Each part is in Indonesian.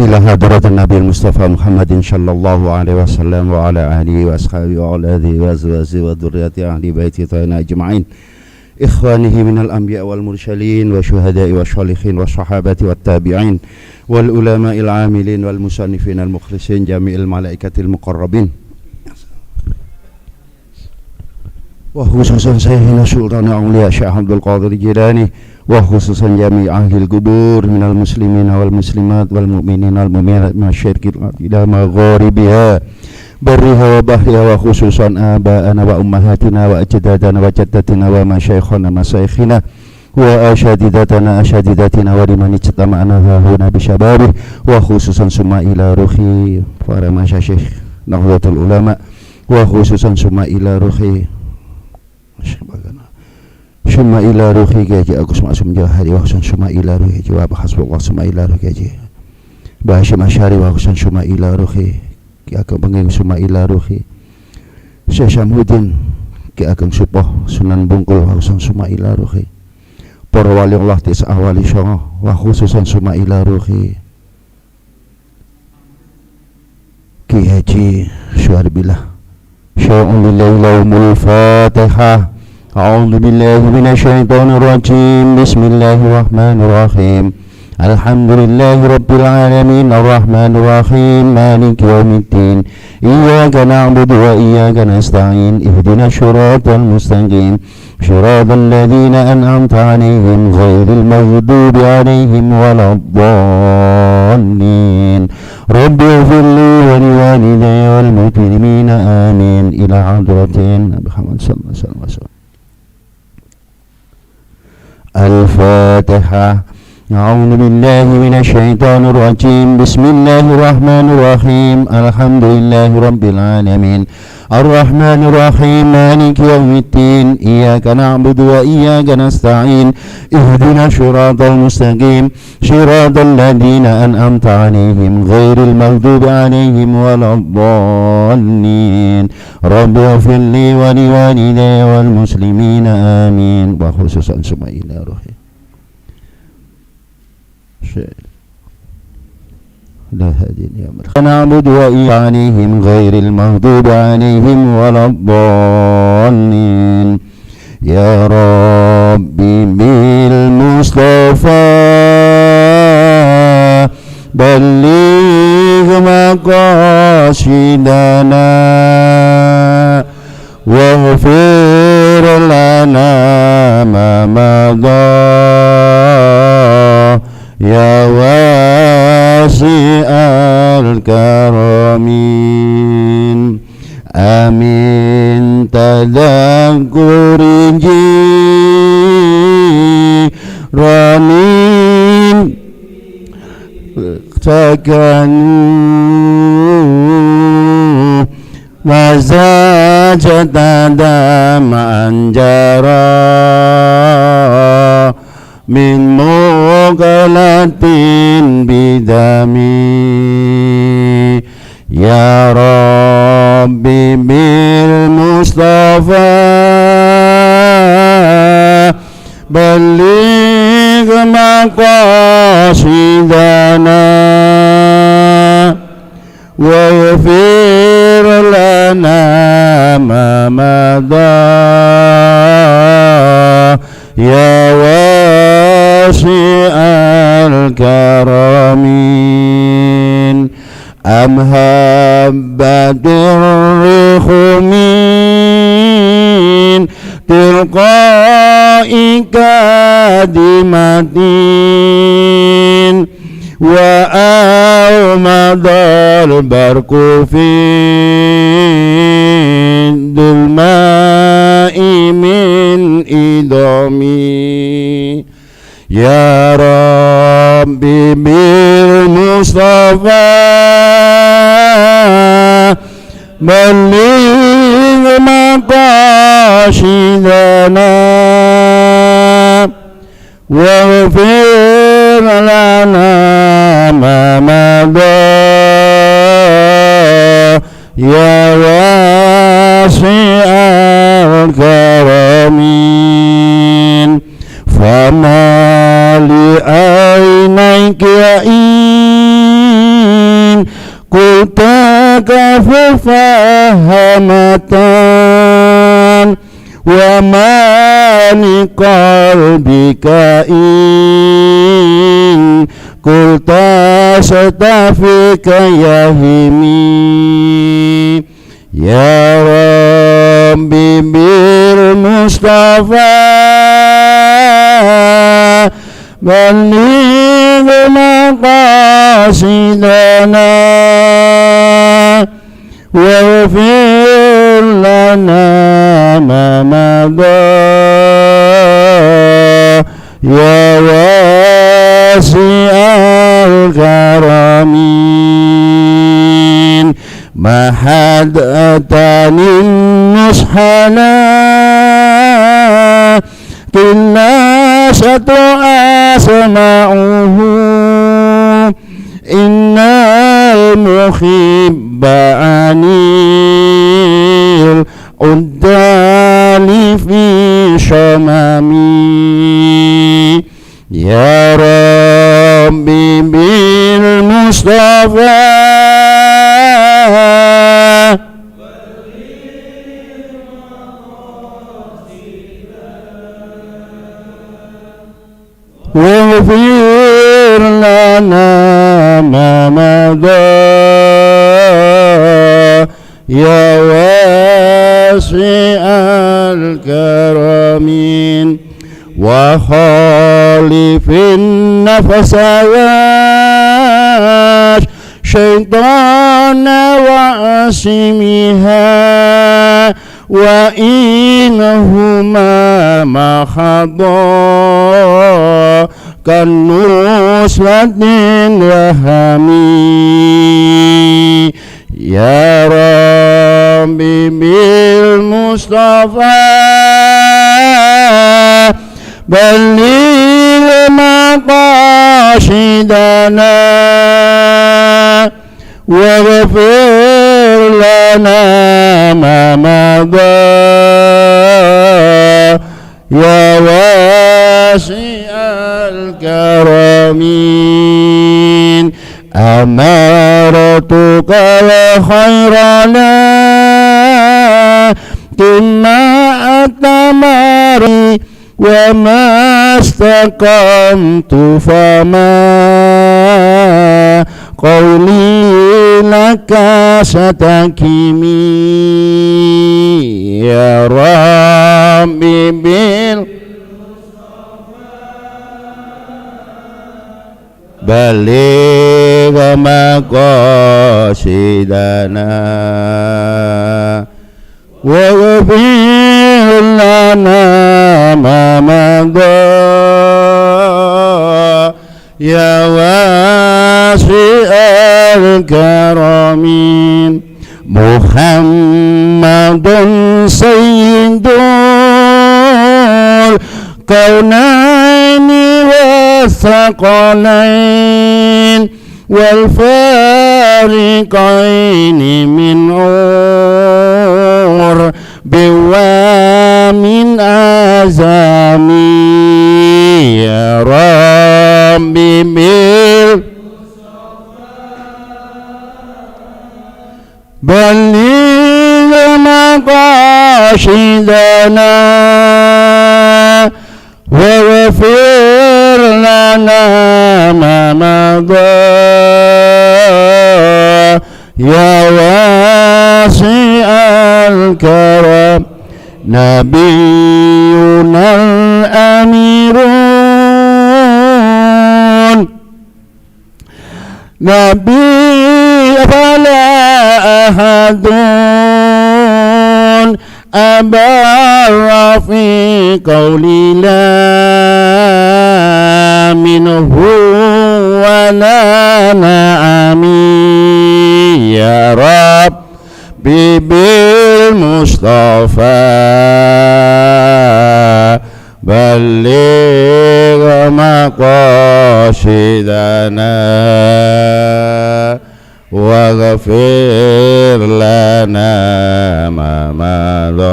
إلى حضرة النبي المصطفى محمد صلى الله عليه وسلم وعلى آله وأصحابه وأولاده وأزواجه وذريته أهل بيته الطاهرين أجمعين، إخوانه من الأنبياء والمرسلين والشهداء والصالحين والصحابة والتابعين والعلماء العاملين والمصنفين المخلصين جميع الملائكة المقربين، وخصوصا سيدنا سلطان الأولياء شيخ عبد القادر الجيلاني، وخصوصا جميع أهل القبور من المسلمين والمسلمات والمؤمنين والمؤمنات من الشرق إلى مغاربها برها وبحرها، وخصوصا آباءنا وأمهاتنا وأجدادنا وجدتنا ومشايخنا مشايخنا وأشاددتنا أشاددتنا ولمن اجتمعنا هنا بشبابه، وخصوصا ثم إلى روحي para masyayikh Nahdlatul Ulama, وخصوصا ثم إلى روحي summa ila ruhi gaji Agus Maksum Jahari wa husan summa ila ruhi jawab hasbullah summa ila ruhi gaji Bahashim Asyari wa husan summa ila ruhi ki akan bengeng summa ila ruhi Syekh Syamhuddin ki akan supoh Sunan Bungkul wa husan summa ila ruhi para wali Allah tis'ah wali syongoh wa khususan summa ila ruhi Ki Haji Syuharbillah sya'ulillahi laumul fatihah. A'udzu billahi minasyaitonir rajim. Bismillahirrahmanirrahim. Alhamdulillahi rabbil alamin arrahmanir rahim maliki yaumiddin. Iyyaka na'budu wa iyyaka nasta'in. Ihdinas siratal mustaqim. Shiratal ladzina an'amta 'alaihim ghairil maghdubi 'alaihim waladdallin. Rabbi ighfirli wa liwalidayya wal mu'minina amin. Ila hadratin Muhammad sallallahu alaihi wasallam. Al-Fatihah. A'udzu billahi minasy syaithanir rajim. Bismillahirrahmanir rahim. Alhamdulillahi rabbil alamin. Ar-Rahmanir Rahim. Maliki yaumiddin. Iyyaka na'budu wa iyyaka nasta'in. Ihdinas siratal mustaqim. Shiratal ladzina an'amta 'alaihim ghairil maghdubi 'alaihim waladdallin. Rabbi ighfirli wa liwalidayya wal muslimina amin. Wa khususan summa ila ruhi لا هادين يا مرحبا نعبد وإياهم غير المغضوب عليهم ولا الضالين. يا ربي بالمصطفى بلغ مقاصدنا واغفر لنا ما مضى يا واسع الكرم. آمين. تذكر جيرانين تكنوا وزاجت دمعا جرى min mughalatin bidami. Ya Rabbi bil Mustafa baligh maqasidana waghfir lana ma madha ya wasi'al karamin. Amhabbatir rikhumin tilqa'i kadimatin wa awmadal barku fi dulma'i min idami. Ya Rabbi bil Mustafa baligh maqasidana waghfir lana ma madha ya wasi'al karamin. Fama li aynayka مفهمة وما لقلبك إن قلت ستفيك يهمي يا ربي بالمصطفى بلغ مقاصدنا واغفر لنا ما مضى يا واسع الكرم ما حد أتاني النصح كلا ستأسمعه إن المحب عنيل الدال في شمامي يا ربي بالمصطفى واغفر لنا ما مضى يا واسع الكرم وخالف النفس والشيطان وعاصمها وإنهما ما خضا كالنصرة الرحمي يا ربي بالمصطفى بلغ مقاصدنا واغفر لنا ما مضى يا واسع الكرم أمرتك يا خير كما أتمري وما استقمت فما قولي لك ستكمي يا ربي بلغ مقاصدنا واغفر لنا ما مضى يا واسع الكرم محمد سيد الكونين والثقلين والفارقين من عور ومن أزامي يا ربي بلغ مقاصدنا واغفر لنا ما مضى يا واسع الكرم نبينا الأميرون نبي فلا أحد أبر في قولي لا منه ولا نعمي يا رب بالمصطفى بلغ مقاصدنا واغفر لنا ما مضى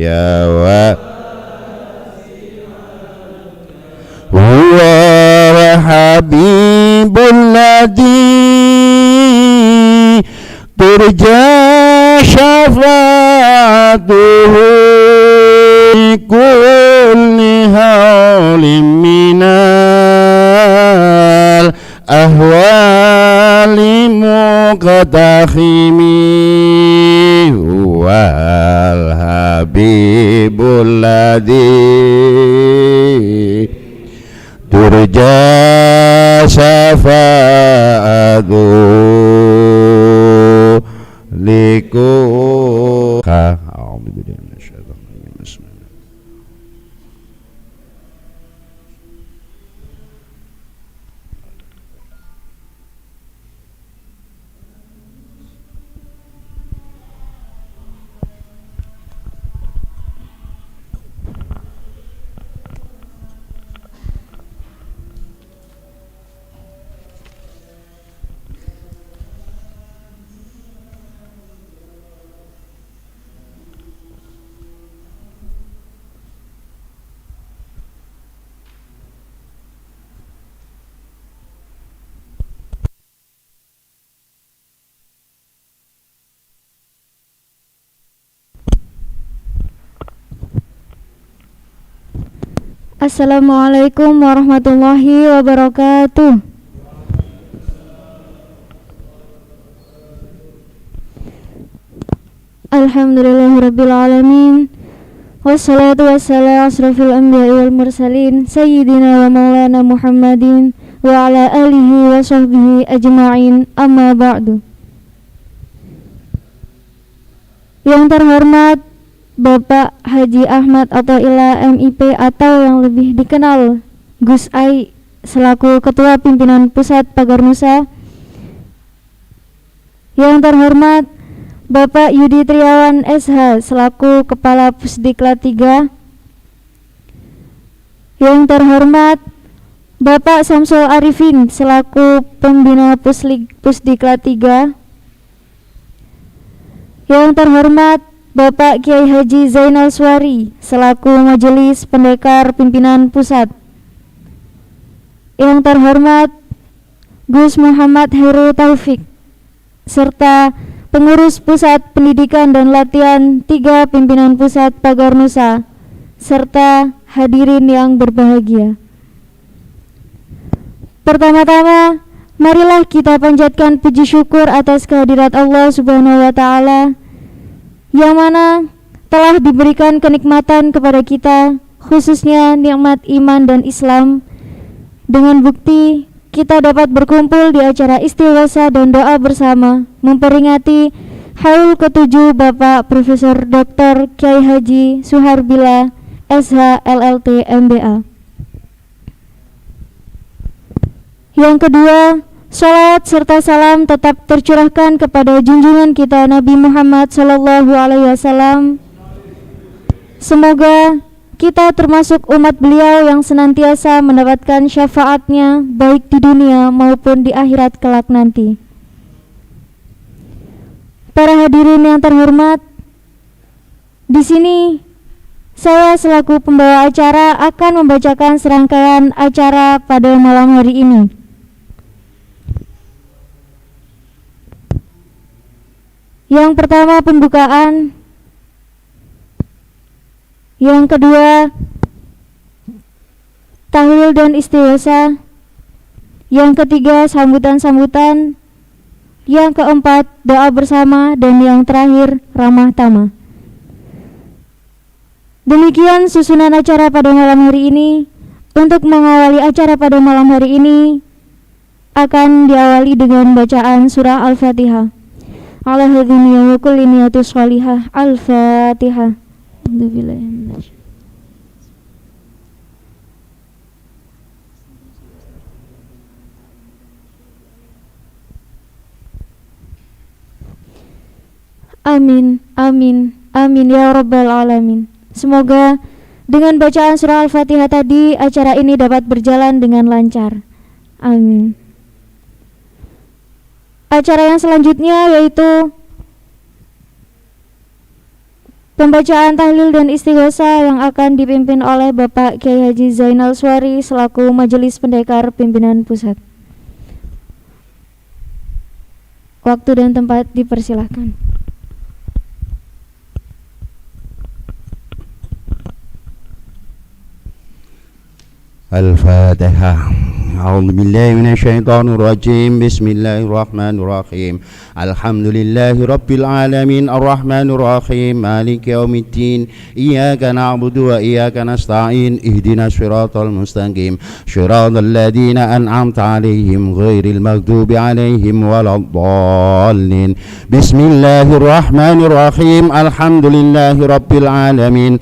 يا هو الحبيب الذي turja syafa'atuhu kulli hawlim minal ahwali muqtakhimi wal habibul ladhi turja syafa'atu liku Assalamualaikum warahmatullahi wabarakatuh. Alhamdulillahirabbil alamin. Wassalatu wassalamu asrofil anbiya'i wal mursalin sayyidina wa maulana Muhammadin wa ala alihi wa sahbihi ajma'in, amma ba'du. Yang terhormat Bapak Haji Ahmad Athaillah MIP atau yang lebih dikenal Gus Ai selaku Ketua Pimpinan Pusat Pagar Nusa. Yang terhormat Bapak Yudi Triawan SH selaku Kepala Pusdiklat 3. Yang terhormat Bapak Samsul Arifin selaku Pembina Pusdiklat 3. Yang terhormat Bapak Kiai Haji Zainal Suari selaku Majelis Pendekar Pimpinan Pusat. Yang terhormat Gus Muhammad Heru Taufik serta pengurus Pusat Pendidikan dan Latihan 3 Pimpinan Pusat Pagar Nusa serta hadirin yang berbahagia. Pertama-tama, marilah kita panjatkan puji syukur atas kehadirat Allah Subhanahu wa taala yang mana telah diberikan kenikmatan kepada kita, khususnya nikmat iman dan Islam, dengan bukti kita dapat berkumpul di acara istighosa dan doa bersama memperingati haul ke-7 Bapak Profesor Dr. Kiai Haji Suharbila SH LLT MBA. Yang kedua, sholawat serta salam tetap tercurahkan kepada junjungan kita Nabi Muhammad SAW. Semoga kita termasuk umat beliau yang senantiasa mendapatkan syafaatnya baik di dunia maupun di akhirat kelak nanti. Para hadirin yang terhormat, di sini saya selaku pembawa acara akan membacakan serangkaian acara pada malam hari ini. Yang pertama pembukaan, yang kedua tahlil dan istighosa, yang ketiga sambutan-sambutan, yang keempat doa bersama, dan yang terakhir ramah tamah. Demikian susunan acara pada malam hari ini. Untuk mengawali acara pada malam hari ini akan diawali dengan bacaan surah Al-Fatihah. Ala hadhihi wa kulli niyatus shalihah. Al-Fatihah. Amin, amin, amin ya rabbal alamin. Semoga dengan bacaan surah Al-Fatihah tadi acara ini dapat berjalan dengan lancar. Amin. Acara yang selanjutnya yaitu pembacaan tahlil dan istighosa yang akan dipimpin oleh Bapak Kiai Haji Zainal Suari selaku Majelis Pendekar Pimpinan Pusat. Waktu dan tempat dipersilahkan. Al-Fatihah. أعوذ بالله من الشيطان الرجيم بسم الله الرحمن الرحيم الحمد لله رب العالمين الرحمن الرحيم مالك يوم الدين إياك نعبد وإياك نستعين اهدنا الصراط المستقيم صراط الذين أنعمت عليهم غير المغضوب عليهم ولا الضالين بسم الله الرحمن الرحيم الحمد لله رب العالمين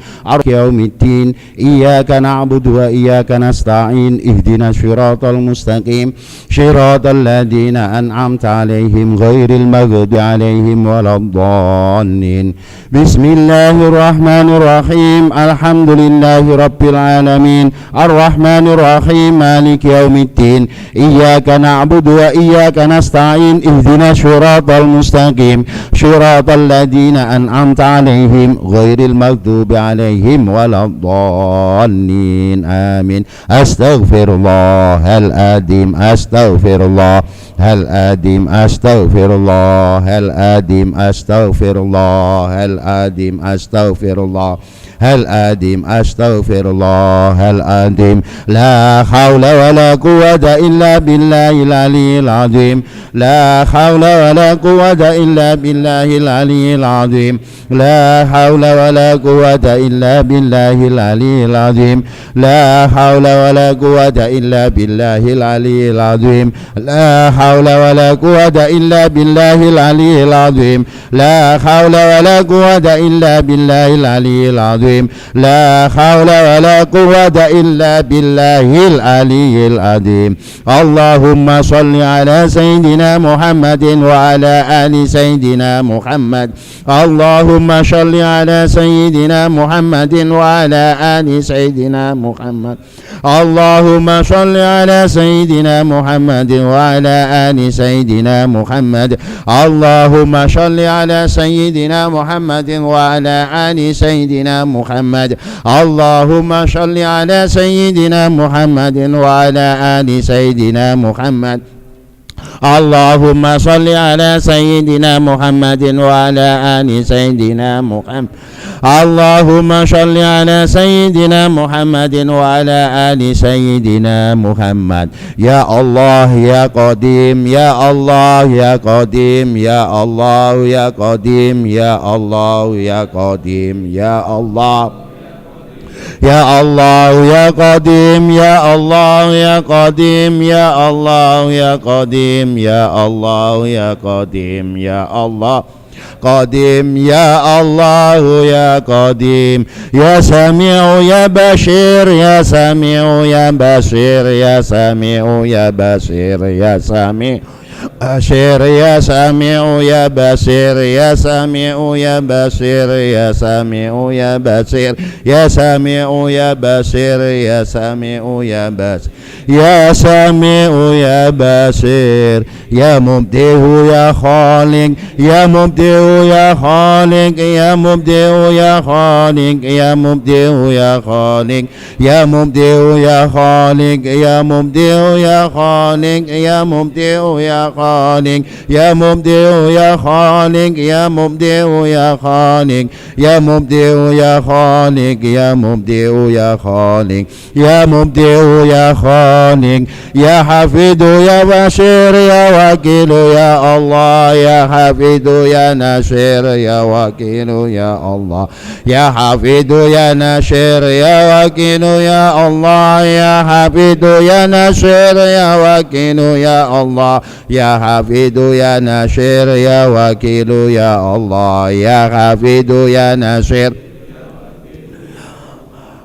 يوم الدين إياك نعبد وإياك نستعين اهدنا الصراط المستقيم صراط الذين أنعمت عليهم غير المغضوب عليهم ولا الضالين بسم الله الرحمن الرحيم الحمد لله رب العالمين الرحمن الرحيم مالك يوم الدين إياك نعبد وإياك نستعين اهدنا الصراط المستقيم صراط الذين أنعمت عليهم غير المغضوب عليهم ولا الضالين آمين أستغفر الله الآدم أستغفر الله الآدم أستغفر الله الآدم أستغفر الله الآدم أستغفر الله الآدم أستغفر الله الآدم لا حول ولا قوة إلا بالله العلي العظيم لا حول ولا قوة إلا بالله العلي العظيم لا حول ولا قوة إلا بالله العلي العظيم لا حول ولا قوة إلا بالله العلي العظيم لا حول ولا قوة إلا بالله العلي العظيم لا حول ولا قوة إلا بالله العلي العظيم لا حول ولا قوة إلا بالله العلي العظيم اللهم صل على سيدنا محمد وعلى آل سيدنا محمد اللهم صل على سيدنا محمد وعلى آل سيدنا محمد اللهم صل على سيدنا محمد وعلى آل سيدنا محمد اللهم صل على سيدنا محمد وعلى آل سيدنا محمد اللهم صل على سيدنا محمد وعلى آل سيدنا محمد اللهم صل على سيدنا محمد وعلى آل سيدنا محمد اللهم صل على سيدنا محمد وعلى آل سيدنا محمد يا الله يا قديم يا الله يا قديم يا الله يا قديم يا الله يا قديم يا الله يا الله يا قديم يا الله يا قديم يا الله يا قديم يا الله يا قديم يا الله قديم يا الله يا قديم يا سميع يا بشير يا سميع يا بشير يا سميع يا بشير يا سميع بشير يا سميع يا بشير يا سميع يا بشير يا سميع يا بشير يا سميع يا بشير يا سميع يا بشير يا سميع يا بشير يا مبدئ يا خالق يا مبدئ يا خالق يا مبدئ يا خالق يا مبدئ يا خالق يا مبدئ يا خالق يا مبدئ يا خالق يا مبدئ يا خالق يا مبدئ يا خالق يا مبدئ يا خالق يا مبدئ يا خالق يا مبدئ يا خالق يا مبدئ يا خالق يا حفيظ يا بشير يا وكيل يا الله يا حفيظ يا ناصر يا وكيل يا الله يا حفيظ يا ناصر يا وكيل يا الله يا حفيظ يا ناصر يا وكيل يا الله يا حفيظ يا ناصر يا وكيل يا الله يا حفيظ يا ناصر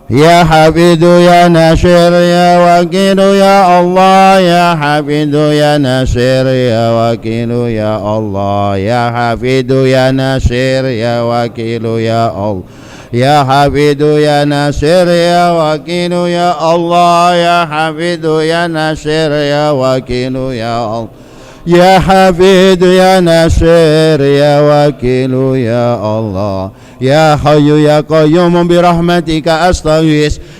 يا حفيظ يا ناصر يا وكيل يا الله يا حفيظ يا ناصر يا وكيل يا الله يا حفيظ يا ناصر يا وكيل يا الله يا حفيظ يا ناصر يا وكيل يا الله يا حفيظ يا ناصر يا وكيل يا الله يا حفيظ يا ناصر يا وكيل يا الله يا حي يا قيوم برحمتك أستغيث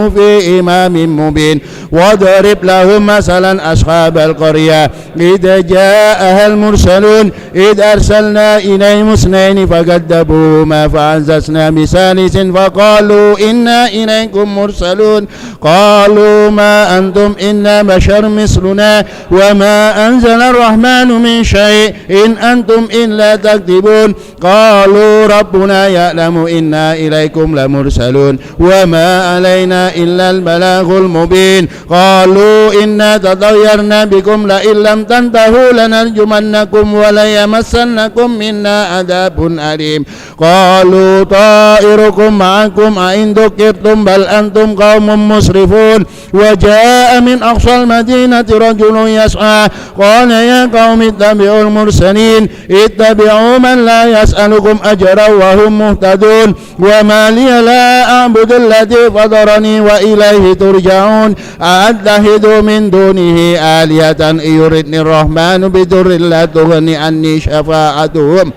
كانوا في إمام مبين واضرب لهم مثلا أصحاب القرية إذ جاءها المرسلون إذ أرسلنا إليهم اثنين فكذبوهما فعززنا بثالث فقالوا إنا إليكم مرسلون قالوا ما أنتم إلا بشر مثلنا وما أنزل الرحمن من شيء إن أنتم إلا تكذبون قالوا ربنا يعلم إنا إليكم لمرسلون وما علينا إلا البلاغ المبين قالوا إنا تطيرنا بكم لئن لم تنتهوا لنرجمنكم وليمسنكم منا عذاب أليم قالوا طائركم معكم أئن ذكرتم بل أنتم قوم مسرفون وجاء من أقصى المدينة رجل يسعى قال يا قوم اتبعوا المرسلين اتبعوا من لا يسألكم أجرا وهم مهتدون وما لي لا أعبد الذي فطرني وإليه ترجعون أأتخذ من دونه آلهة إن يردني الرحمن بضر لا تغني عني شفاعتهم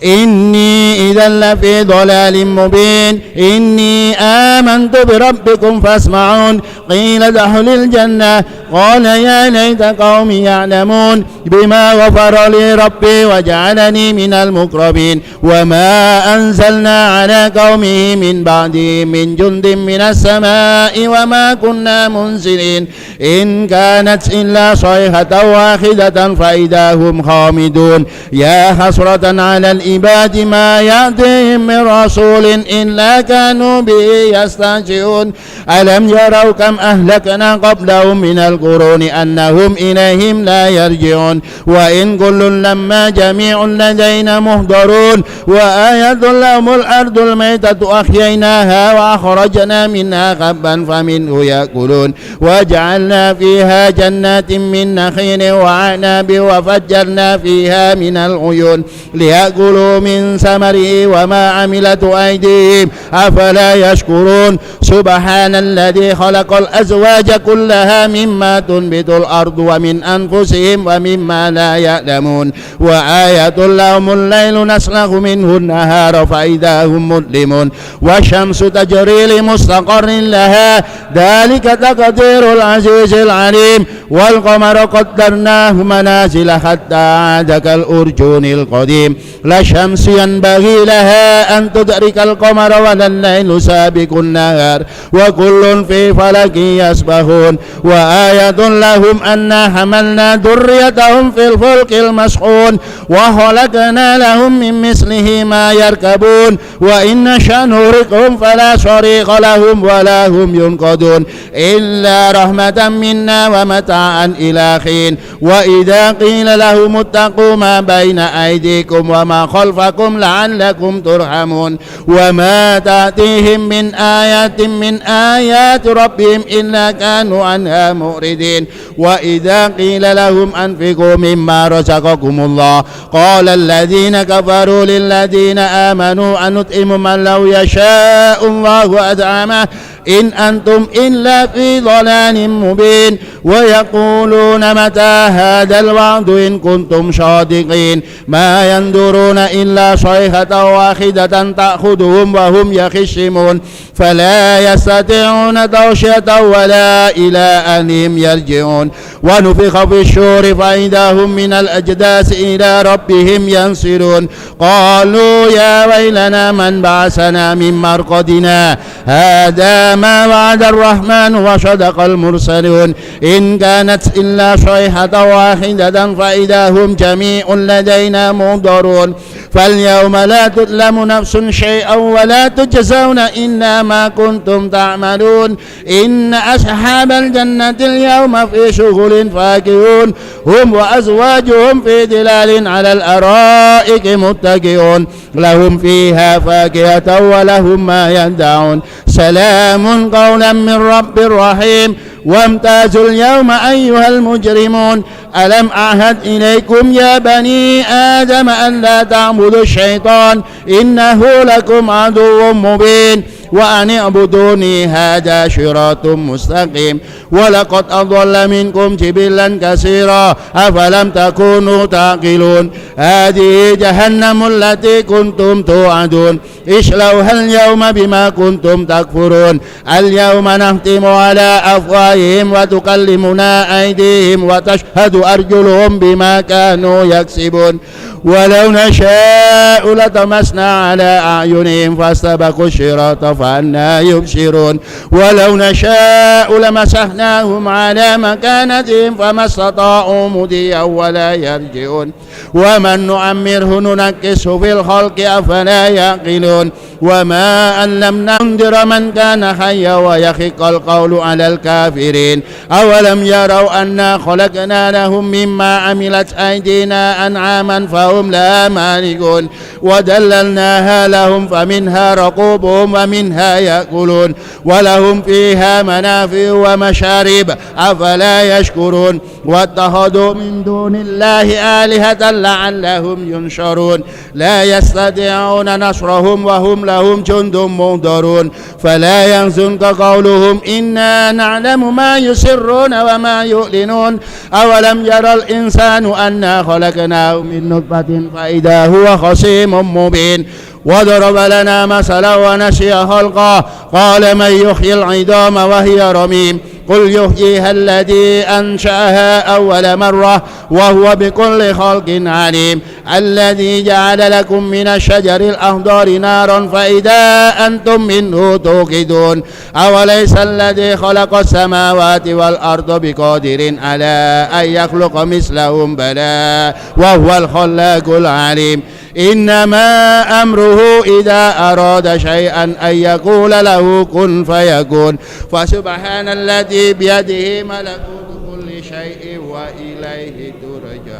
إني إذا لفي ضلال مبين إني آمنت بربكم فاسمعون قيل ادخل الجنة قال يا ليت قومي يعلمون بما غفر لي ربي وجعلني من المقربين وما أنزلنا على قومه من بعده من جند من السماء وما كنا منزلين إن كانت إلا صيحة واحدة فإذا هم خامدون يا حسرة على العباد ما يأتيهم من رسول إلا كانوا به يستهزئون ألم يروا كم أهلكنا قبلهم من القرون أنهم إليهم لا يرجعون وإن كل لما جميع لدينا محضرون وآية لهم الأرض الميتة أحييناها وأخرجنا منها حبا فمنه يأكلون وجعلنا فيها جنات من نخيل وعنب وفجرنا فيها من العيون ليأكلوا من ثمره وما عملت أيديهم أفلا يشكرون سبحان الذي خلق الأزواج كلها مما تنبت الأرض ومن أنفسهم ومما لا يعلمون وآية لهم الليل نسلخ منه النهار فإذا هم مظلمون والشمس تجري لمستقر لها ذلك تقدير العزيز العليم والقمر قدرناه منازل حتى عاد كالأرجون القديم لا شمس ينبغي لها أن تدرك القمر ولا الليل سابق النهار وكل في فلك يسبحون وآية لهم أنا حملنا ذريتهم في الفلك المشحون وخلقنا لهم من مثله ما يركبون وإن نشأ نغرقهم فلا صريخ لهم ولا هم ينقذون إلا رحمة منا ومتاعا إلى حين وإذا قيل لهم اتقوا ما بين أيديكم وما خلفكم لعلكم ترحمون وما تأتيهم من آيات من آيات ربهم إلا كانوا عنها معرضين وإذا قيل لهم أنفقوا مما رزقكم الله قال الذين كفروا للذين آمنوا أنطعم من لو يشاء الله أطعمه إن أنتم إلا في ضلال مبين ويقولون متى هذا الوعد إن كنتم صادقين ما ينظرون إلا صيحة واحدة تأخذهم وهم يخصمون فلا يستطيعون توصية ولا إلى أهلهم يرجعون ونفخ في الصور فإذا هم من الأجداث إلى ربهم ينسلون قالوا يا ويلنا من بعثنا من مرقدنا هذا ما وعد الرحمن وصدق المرسلون إن كانت إلا صيحة واحدة فإذا هم جميع لدينا محضرون فاليوم لا تظلم نفس شيئا ولا تجزون إلا ما كنتم تعملون إن أصحاب الجنة اليوم في شغل فاكهون هم وأزواجهم في ظلال على الأرائك متكئون لهم فيها فاكهة ولهم ما يدعون سلام قولا من رب رحيم وامتازوا اليوم أيها المجرمون ألم أعهد إليكم يا بني آدم أن لا تعبدوا الشيطان إنه لكم عدو مبين وأن اعبدوني هذا صراط مستقيم ولقد أضل منكم جبلا كثيرا أفلم تكونوا تعقلون هذه جهنم التي كنتم توعدون اصلوها اليوم بما كنتم تكفرون اليوم نختم على أفواههم وتكلمنا أيديهم وتشهد أرجلهم بما كانوا يكسبون ولو نشاء لطمسنا على أعينهم فاستبقوا الصراط فأنى يبصرون ولو نشاء لمسحناهم على مكانتهم فما استطاعوا مضيا ولا يرجعون ومن نعمره ننكسه في الخلق أفلا يعقلون وما علمنا ننذر من كان حيا ويحق القول على الكافرين أولم يروا أنا خلقنا لهم مما عملت أيدينا أنعاما فهم لها مالكون ودللناها لهم فمنها ركوبهم ومنها يأكلون ولهم فيها منافع ومشارب أفلا يشكرون واتخذوا من دون الله آلهة لعلهم ينصرون لا يستطيعون نصرهم وهم لهم جند منذرون فلا يحزنك قولهم إنا نعلم ما يسرون وما يعلنون أولم يرى الإنسان أنا خلقناه من نطفة فإذا هو خصيم مبين وضرب لنا مثلا ونسي خلقه قال من يحيي العظام وهي رميم قل يحييها الذي أنشأها أول مرة وهو بكل خلق عليم الذي جعل لكم من الشجر الأخضر نارا فإذا أنتم منه توقدون أوليس الذي خلق السماوات والأرض بقادر على أن يخلق مثلهم بلى وهو الخلاق العليم إنما أمره إذا أراد شيئا أن يقول له كن فيكون فسبحان الذي بيده ملكوت كل شيء وإليه ترجع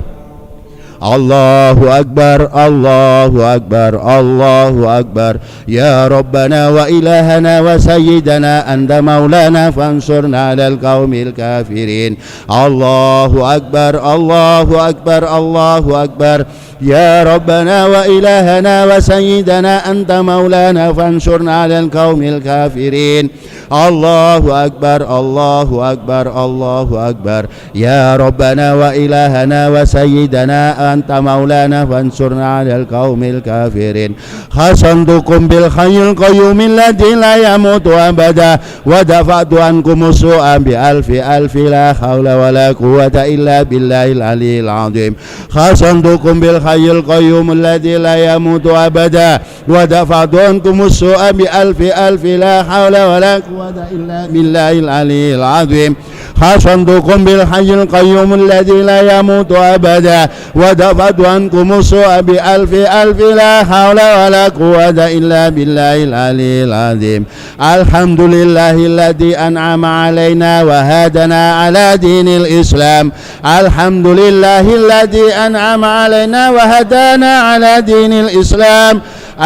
الله أكبر الله أكبر الله أكبر يا ربنا وإلهنا وسيدنا أنت مولانا فانصرنا على القوم الكافرين الله أكبر الله أكبر الله أكبر يا ربنا وإلهنا وسيدنا أنت مولانا فانصرنا على القوم الكافرين الله أكبر الله أكبر الله أكبر يا ربنا وإلهنا وسيدنا أنت مولانا فانصرنا على القوم الكافرين خصمتكم بالحي القيوم الذي لا يموت أبدا ودفعت عنكم السوء بألف ألف لا حول ولا قوة إلا بالله العلي العظيم خصمتكم بالحي القيوم الذي لا يموت أبدا ودفعت عنكم السوء بألف ألف لا حول ولا قوة إلا بالله العلي العظيم خصمتكم بالحي القيوم الذي لا يموت أبدا ودفعت عنكم السوء بألف ألف لا حول ولا قوة إلا بالله العلي العظيم الحمد لله الذي أنعم علينا وهدنا على دين الإسلام الحمد لله الذي أنعم علينا وهدانا على دين الإسلام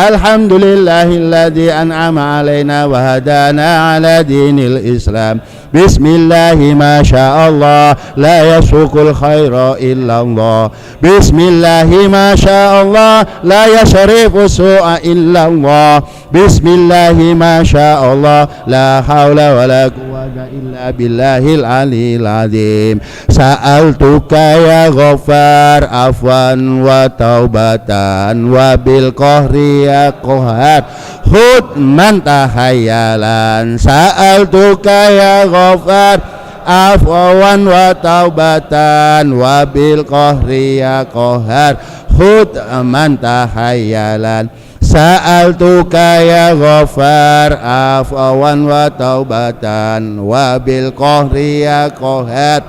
الحمد لله الذي أنعم علينا وهدانا على دين الإسلام بسم الله ما شاء الله لا يسوق الخير إلا الله بسم الله ما شاء الله لا يصرف السوء إلا الله بسم الله ما شاء الله لا حول ولا قوة إلا بالله العلي العظيم سألتك يا غفار عفوا وتوبة وبالقهر يا قهار خذ من تحيلا سألتك يا غفار عفوا وتوبة وبالقهر يا قهار خذ من تحيلا سألتك يا غفار عفوا وتوبة وبالقهر يا قهار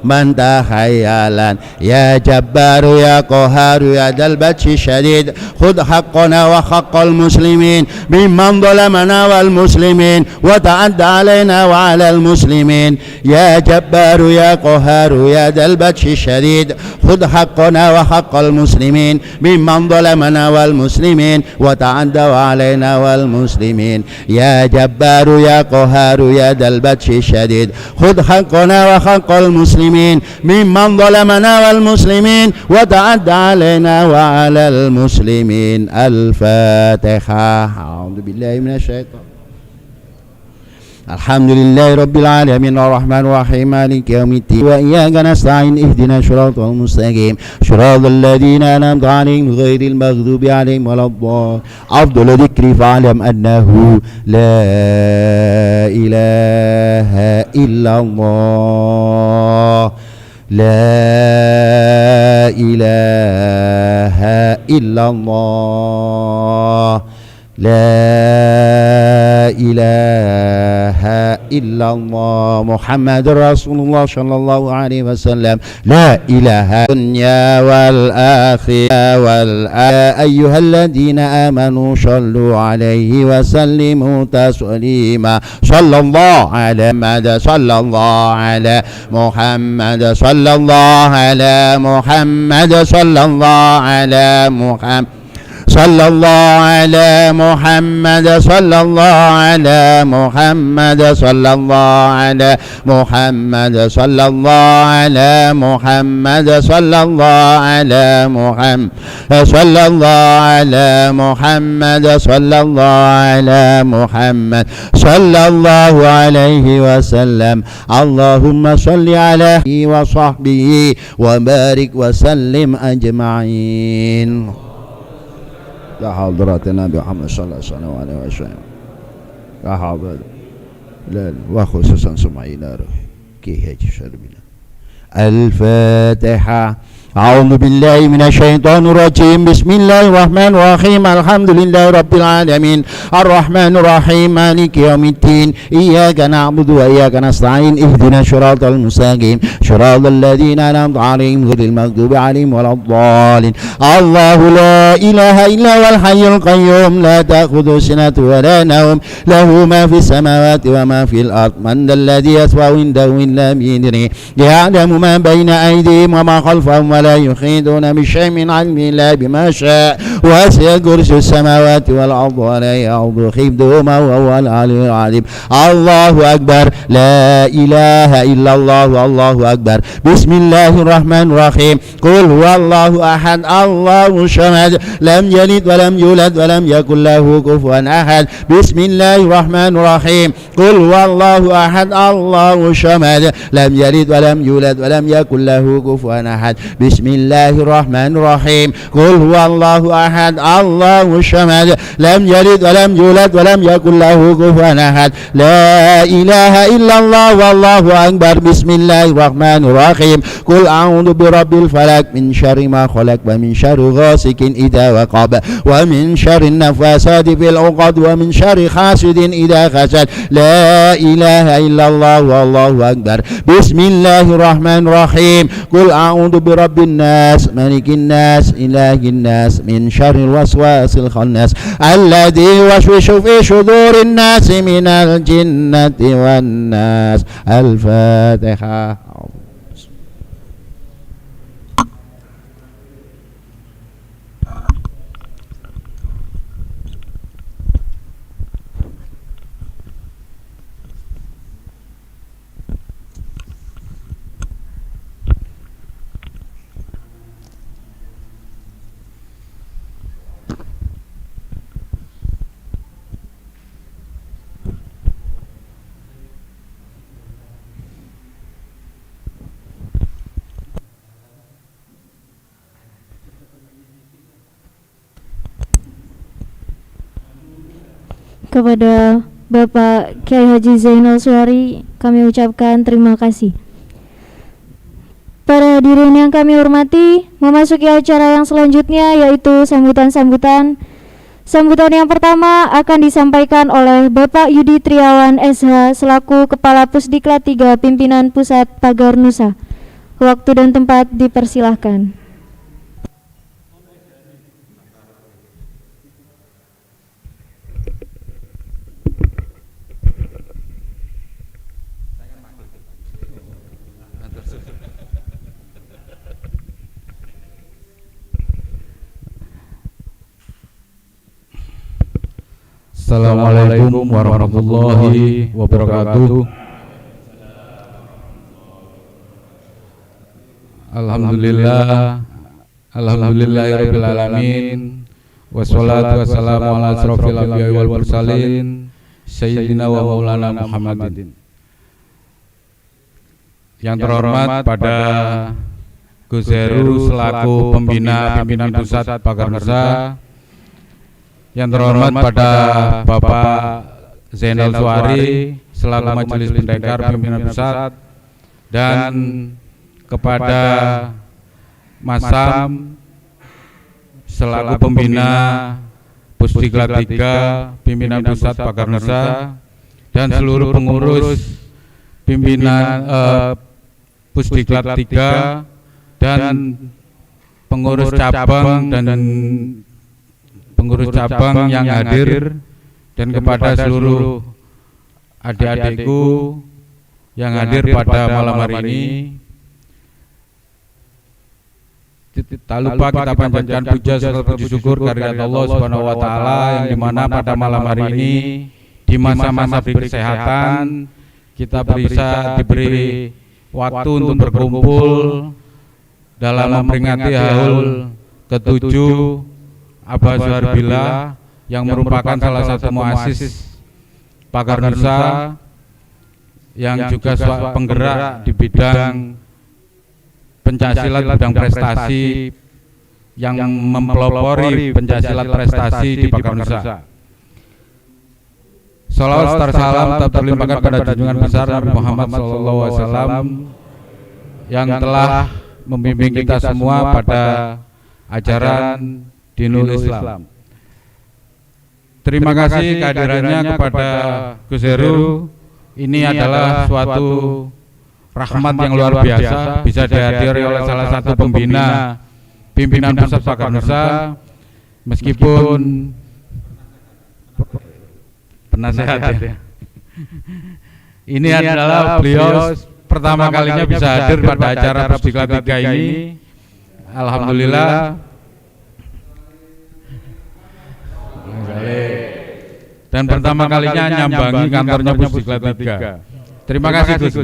من تحيلا يا جبار يا قهار يا ذا البطش الشديد خذ حقنا وحق المسلمين ممن ظلمنا والمسلمين وتعد علينا وعلى المسلمين يا جبار يا قهار يا ذا البطش الشديد خذ حقنا وحق المسلمين ممن ظلمنا والمسلمين وتعد علينا والمسلمين يا جبار يا قهار يا ذا البطش الشديد خذ حقنا وحق المسلمين والمسلمين ممن ظلمنا والمسلمين وتعدى علينا وعلى المسلمين. الفاتحة. أعوذ بالله من الشيطان. الحمد لله رب العالمين الرحمن الرحيم مالك يوم الدين وإياك نستعين اهدنا الصراط المستقيم صراط الذين أنعمت عليهم غير المغضوب عليهم ولا الضالين. أفضل ذكر فاعلم أنه لا إله إلا الله. لا إله إلا الله. لا إله إلا الله محمد رسول الله صلى الله عليه وسلم. لا إله الدنيا والآخرة أيها الذين آمنوا صلوا عليه وسلموا تسليما. صلى الله على محمد صلى الله على محمد صلى الله على محمد صلى الله على محمد صلى الله على محمد صلى الله على محمد صلى الله على محمد صلى الله على محمد صلى الله على محمد صلى الله على محمد صلى الله على محمد صلى الله عليه وسلم. اللهم صل على وصحبه وبارك وسلم أجمعين. يا حضرة النبي محمد صلى الله عليه وسلم. يا حضرة لا وخصوصا سمعينا كي هيك شربنا. الفاتحة. أعوذ بالله من الشيطان الرجيم. بسم الله الرحمن الرحيم. الحمد لله رب العالمين الرحمن الرحيم مالك يوم الدين إياك نعبد وإياك نستعين اهدنا الصراط المستقيم صراط الذين أنعمت عليهم غير المغضوب عليهم ولا الضالين. الله لا إله إلا هو الحي القيوم لا تأخذه سنة ولا نوم له ما في السماوات وما في الأرض. من ذا الذي يشفع عنده إلا بإذنه يعلم ما بين أيديهم وما خلفهم ولا يحيطون بشيء من علمه إلا بما شاء وسع كرسي السماوات والأرض ولا يعوض حفظهما وهو العلي العظيم. الله أكبر. لا إله إلا الله والله أكبر. بسم الله الرحمن الرحيم. قل هو الله أحد الله الصمد لم يلد ولم يولد ولم يكن له كفوا أحد. بسم الله الرحمن الرحيم. قل هو الله أحد الله الصمد لم يلد ولم يولد ولم يكن له كفوا أحد. بسم الله الرحمن الرحيم. قل هو الله أحد الله الصمد لم يلد ولم يولد ولم يكن له كفوا أحد. لا إله إلا الله والله أكبر. بسم الله الرحمن الرحيم. قل أعوذ برب الفلق من شر ما خلق ومن شر غاسق إذا وقب ومن شر النفاثات في العقد ومن شر حاسد إذا حسد. لا إله إلا الله والله أكبر. بسم الله الرحمن الرحيم. قل أعوذ برب الناس ملك الناس إله الناس من شر الوسواس الخناس الذي يوسوس في صدور الناس من الجنة والناس. الفاتحة. Kepada Bapak Kiai Haji Zainal Suari kami ucapkan terima kasih. Para hadirin yang kami hormati, memasuki acara yang selanjutnya yaitu sambutan-sambutan. Sambutan yang pertama akan disampaikan oleh Bapak Yudi Triawan SH selaku Kepala Pusdiklat 3 Pimpinan Pusat Pagar Nusa. Waktu dan tempat dipersilahkan. Assalamualaikum warahmatullahi wabarakatuh. Alhamdulillah, alhamdulillahirabbil alamin. Wassalatu wassalamu ala asrofil anbiya'i wal mursalin sayyidina wa maulana Muhammadin. Yang terhormat pada Gus Heru selaku pembina pimpinan pusat Pakar Nusa. Yang terhormat pada Bapak Zainal Suari selaku majelis pendekar pimpinan pusat, dan kepada Mas Sam selaku pembina Pusdiklat 3 pimpinan pusat Pakar Nusa, dan seluruh pengurus pimpinan Pusdiklat 3 dan pengurus cabang yang hadir, dan kepada seluruh adik-adikku yang hadir pada malam hari ini. Tak lupa kita panjatkan puja serta puji syukur kehadirat Allah Subhanahu wa taala, yang dimana pada malam hari ini di masa-masa kesehatan kita bisa diberi waktu untuk berkumpul dalam memperingati haul ke-7 Abah Zuhar Billah yang merupakan salah satu muassis Pakar Nusa, yang juga penggerak di bidang pencaksilat, bidang prestasi, yang mempelopori pencaksilat prestasi di Pakar Nusa. Salawat serta salam tetap terlimpahkan pada junjungan besar Nabi Muhammad SAW yang telah membimbing kita semua pada ajaran dinul Islam. Terima kasih kehadirannya kepada Gus Heru. Ini adalah suatu rahmat yang luar biasa bisa dihadiri oleh salah satu pembina pimpinan pusat Pakar Nusa, meskipun penasehat ya. Ini adalah beliau pertama kalinya bisa hadir pada acara Pusdiklat 3 ini. Alhamdulillah. Dan pertama kalinya nyambangi kantornya Pusdiklat 3. Terima kasih Gus.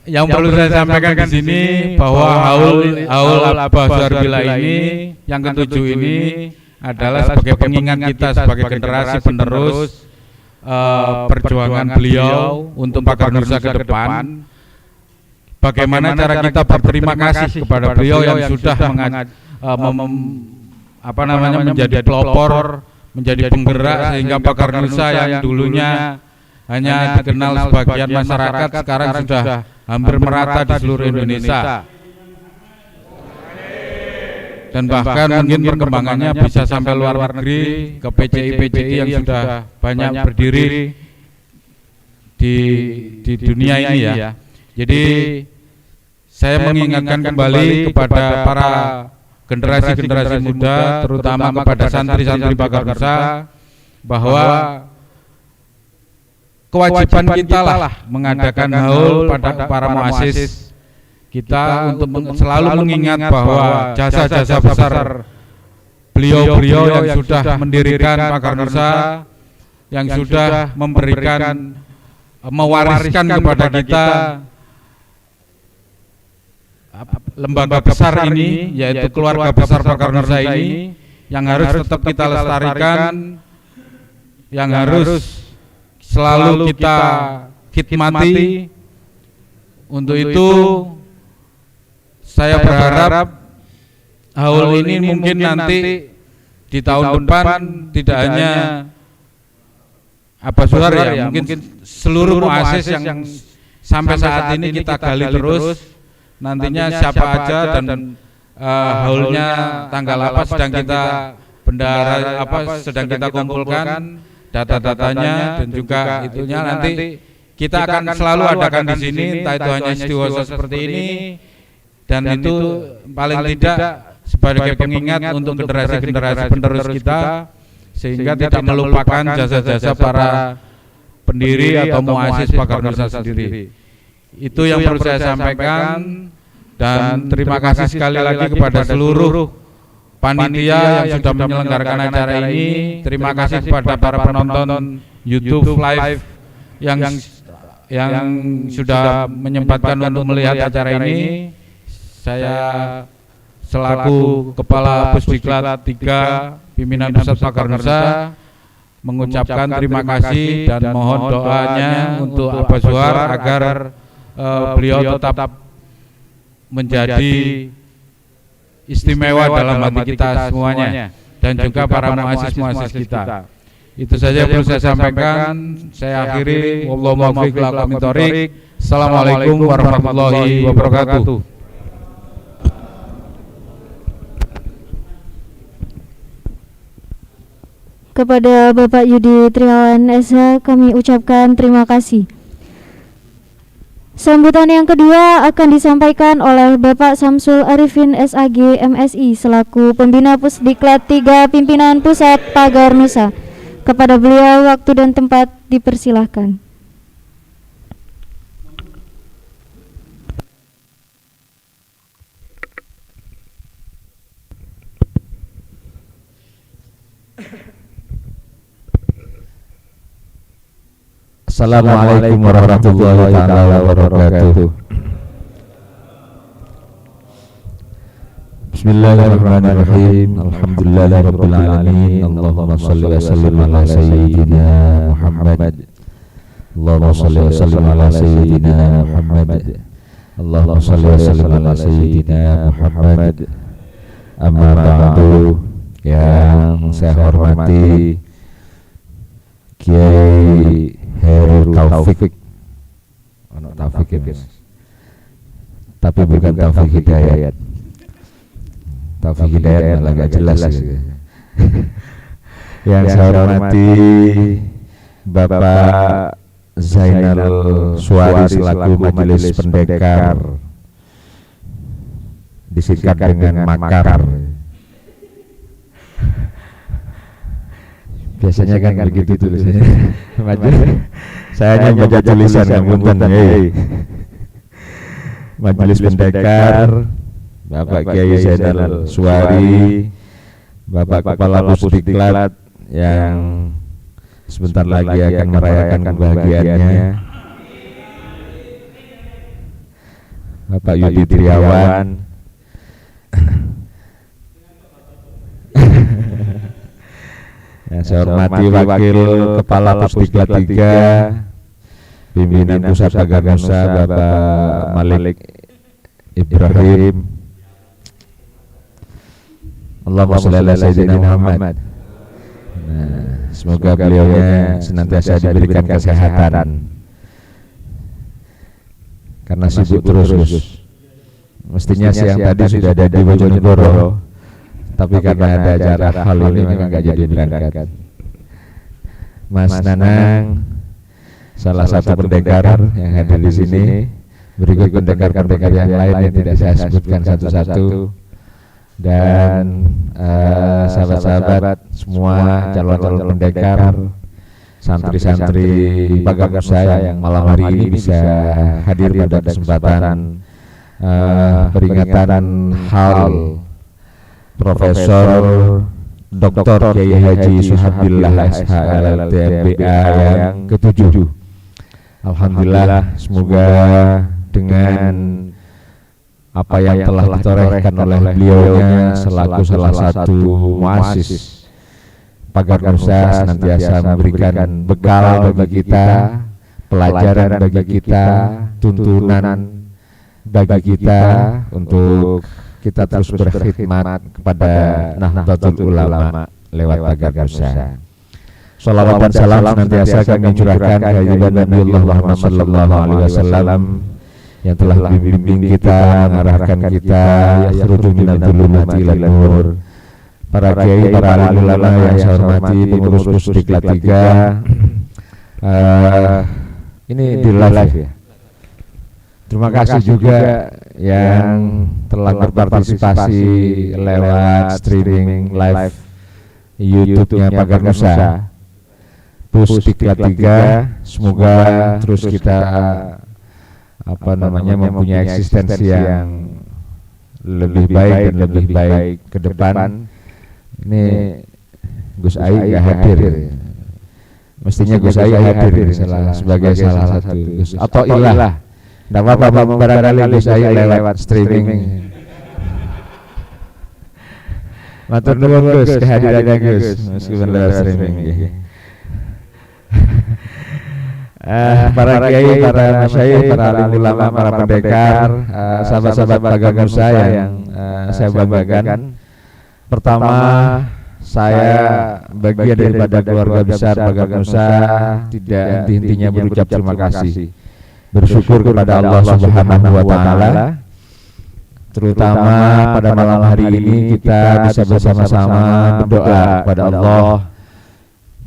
Yang perlu saya sampaikan di sini bahwa haul Abah Zuhar Billah ini yang ke-7 ini adalah sebagai pengingat kita sebagai generasi penerus perjuangan beliau untuk Pakar Nusa ke depan. Bagaimana cara kita berterima kasih kepada beliau yang sudah menjadi pelopor, menjadi penggerak, sehingga Pakar Nusa yang dulunya hanya dikenal sebagian masyarakat sekarang sudah hampir merata di seluruh Indonesia, dan bahkan mungkin perkembangannya bisa sampai luar negeri ke PCI yang sudah banyak berdiri di dunia ini ya. Jadi saya mengingatkan kembali kepada para generasi muda, terutama kepada santri-santri Pakar Nusa, bahwa kewajiban kita lah mengadakan haul pada para muassis kita untuk selalu mengingat bahwa jasa-jasa besar beliau-beliau yang sudah mendirikan Pakar Nusa, yang sudah memberikan, mewariskan kepada kita lembaga besar ini, yaitu keluarga besar Pakar Nusa ini, yang harus tetap kita lestarikan, yang harus selalu kita khidmati. Untuk itu saya berharap haul ini mungkin nanti di tahun depan tidak hanya Abah Zuhar ya, mungkin seluruh muassis yang sampai saat ini kita gali terus. Nantinya siapa aja dan haulnya tanggal apa sedang kita bendahara sedang kita kumpulkan data-datanya, dan juga itunya nanti kita akan selalu adakan di sini, entah itu hanya istighosah seperti ini, dan itu paling tidak sebagai pengingat untuk generasi-generasi penerus kita, sehingga tidak melupakan jasa-jasa para pendiri atau muassis Pakar Nusa sendiri. Itu yang perlu saya sampaikan, dan terima kasih sekali lagi kepada seluruh panitia yang sudah menyelenggarakan acara ini. Terima kasih kepada para penonton YouTube live yang sudah menyempatkan untuk melihat acara ini. Saya selaku Kepala Pusdiklat 3 Pimpinan Pusat Pagar Nusa mengucapkan terima kasih dan mohon doanya untuk Abah Zuhar agar beliau tetap menjadi istimewa dalam hati kita semuanya dan juga para muassis-muassis kita. Itu saja yang perlu saya sampaikan. Saya akhiri. Wallahu muwaffiq ila aqwamit thoriq. Assalamualaikum warahmatullahi wabarakatuh. Kepada Bapak Yudi Triawan SH kami ucapkan terima kasih. Sambutan yang kedua akan disampaikan oleh Bapak Samsul Arifin SAG MSI selaku Pembina Pusdiklat 3 Pimpinan Pusat Pagar Nusa. Kepada beliau waktu dan tempat dipersilahkan. Assalamualaikum warahmatullahi wabarakatuh. Bismillahirrahmanirrahim. Alhamdulillahirabbil alamin. Allahumma shalli wa sallim ala sayyidina Muhammad. Allahumma shalli wa sallim ala sayyidina Muhammad. Allahumma shalli wa sallim ala sayyidina Muhammad. Amma ba'du. Yang saya hormati Kiai Heru Taufik. Taufik ya, Mas. Tapi bukan Taufik Hidayat. Taufik Hidayat malah gak jelas gitu. Yang saya hormati Bapak Zainal Suari selaku Majelis Pendekar, disingkat dengan Makar. Biasanya kan begitu tulisannya. Saya hanya baca tulisan punten. Majelis Pendekar, Bapak Kiai Zainal Suari, Bapak Kepala Pusdiklat yang sebentar lagi akan merayakan kebahagiaannya, Bapak Yudi Triawan, yang saya hormati Wakil Kepala Pusdiklat 3 Pimpinan Pusat Pagar Nusa Bapak Malik Ibrahim. Allahumma shalli ala sayyidina Muhammad. Nah, semoga beliaunya senantiasa diberikan kesehatan karena sibuk terus. Mestinya siang tadi sudah ada di Bojonegoro, tapi karena ada acara hal ini memang nggak jadi berangkat. Mas Nanang, salah satu pendekar yang hadir di sini, berikut pendekar-pendekar yang lain yang tidak saya sebutkan satu-satu, dan sahabat-sahabat semua calon-calon pendekar, santri-santri Pagar Nusa yang malam hari ini bisa hadir pada kesempatan peringatan hal Profesor Dr. Kiai Haji Suhabillah SHLLT MBA yang ke-7. Alhamdulillah, semoga dengan apa yang telah ditorehkan oleh beliaunya selaku salah satu muassis Pagar Nusa senantiasa memberikan bekal bagi kita, pelajaran bagi kita, tuntunan bagi kita untuk kita terus berkhidmat kepada Nahdlatul Ulama lewat Pagar Nusa. Salawat dan salam senantiasa kami curahkan kehadiran Nabiullah Muhammad sallallahu alaihi wasallam yang telah membimbing kita, mengarahkan kita yakhruju minadh dhulumati ilal nur. Para kiai, para alim ulama yang saya hormati, pengurus Pusdiklat 3, ini di live ya. Terima kasih juga yang telah berpartisipasi lewat streaming live YouTube-nya Pagar Nusa Pusdiklat 3. Semoga terus kita mempunyai eksistensi yang lebih baik dan lebih baik ke depan. Ini Gus Ai nggak hadir, Mestinya Gus Ai hadir sebagai salah satu Gus atau ilah. Tidak apa-apa, barangkali Gus Ai lewat streaming. Matur nuwun Gus kehadirannya Gus meskipun lewat streaming. Para kiai, para masyayikh, para alim ulama, para pendekar, sahabat-sahabat Bagan Nusa yang saya banggakan. Pertama, saya bagian daripada keluarga besar Bagan Nusa, tidak henti-hentinya berucap terima kasih, bersyukur kepada Allah Subhanahu wa Ta'ala. Terutama pada malam hari ini kita bisa bersama-sama berdoa kepada Allah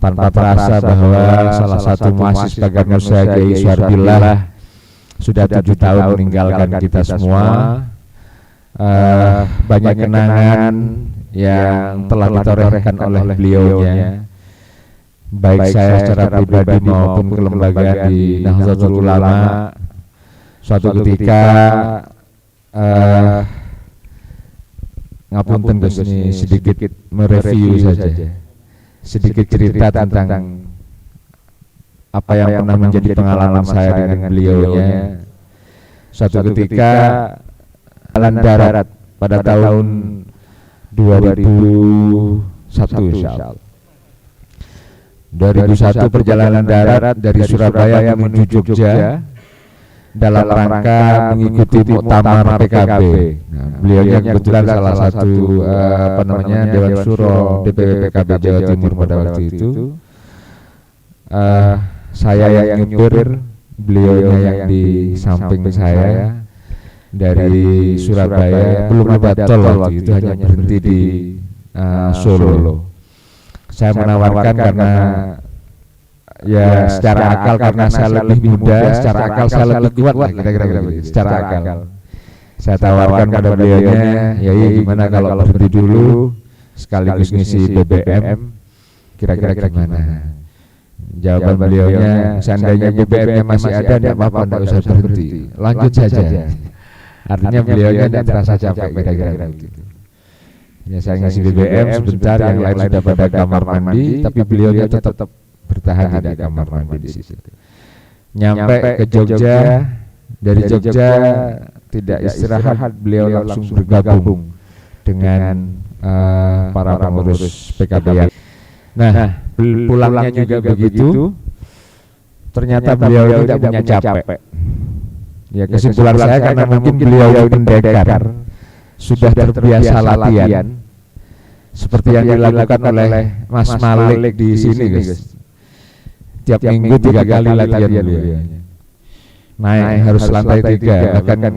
tanpa terasa bahwa salah satu muassis Bagan Nusa Kiai Suharbillah sudah 7 tahun meninggalkan kita semua. Banyak kenangan yang telah ditorehkan oleh beliaunya, baik saya secara pribadi maupun kelembagaan di Nahdlatul Ulama. Suatu ketika ngapunten Gus, ini sedikit mereview saja, sedikit cerita tentang apa yang pernah menjadi pengalaman saya dengan beliaunya. Suatu ketika jalan darat pada tahun 2001 insyaallah. 2001 perjalanan darat dari Surabaya menuju Jogja dalam rangka mengikuti muktamar PKB. Nah, beliaunya kebetulan salah satu Dewan Syuro DPP PKB Jawa Timur pada waktu itu. Saya yang nyupir, beliaunya yang di samping saya. Dari Surabaya, belum ada tol waktu itu, hanya berhenti di Solo. Saya menawarkan karena ya secara akal, karena saya lebih muda, secara akal saya lebih kuat lah, kira-kira begitu. Secara akal saya tawarkan pada beliaunya, ya gimana kalau berhenti dulu sekaligus ngisi BBM, kira-kira gimana? Jawaban beliaunya, seandainya BBM-nya masih ada, tidak apa-apa, tidak usah berhenti, lanjut saja. Artinya beliaunya tidak terasa capek, kira-kira begitu. Ya, saya ngisi BBM sebentar, yang lain sudah pada kamar mandi, tapi beliaunya tetap bertahan di kamar mandi di situ. Nyampe ke Jogja, dari Jogja tidak istirahat, beliau langsung bergabung dengan para pengurus PKB. Nah, pulangnya juga begitu. Ternyata beliau tidak punya capek. Ya, kesimpulan saya karena mungkin beliau pendekar sudah terbiasa latihan seperti yang dilakukan oleh Mas Malik di sini, guys. Tiap minggu 3 kali latihan beliau. Naik harus lantai 3, bahkan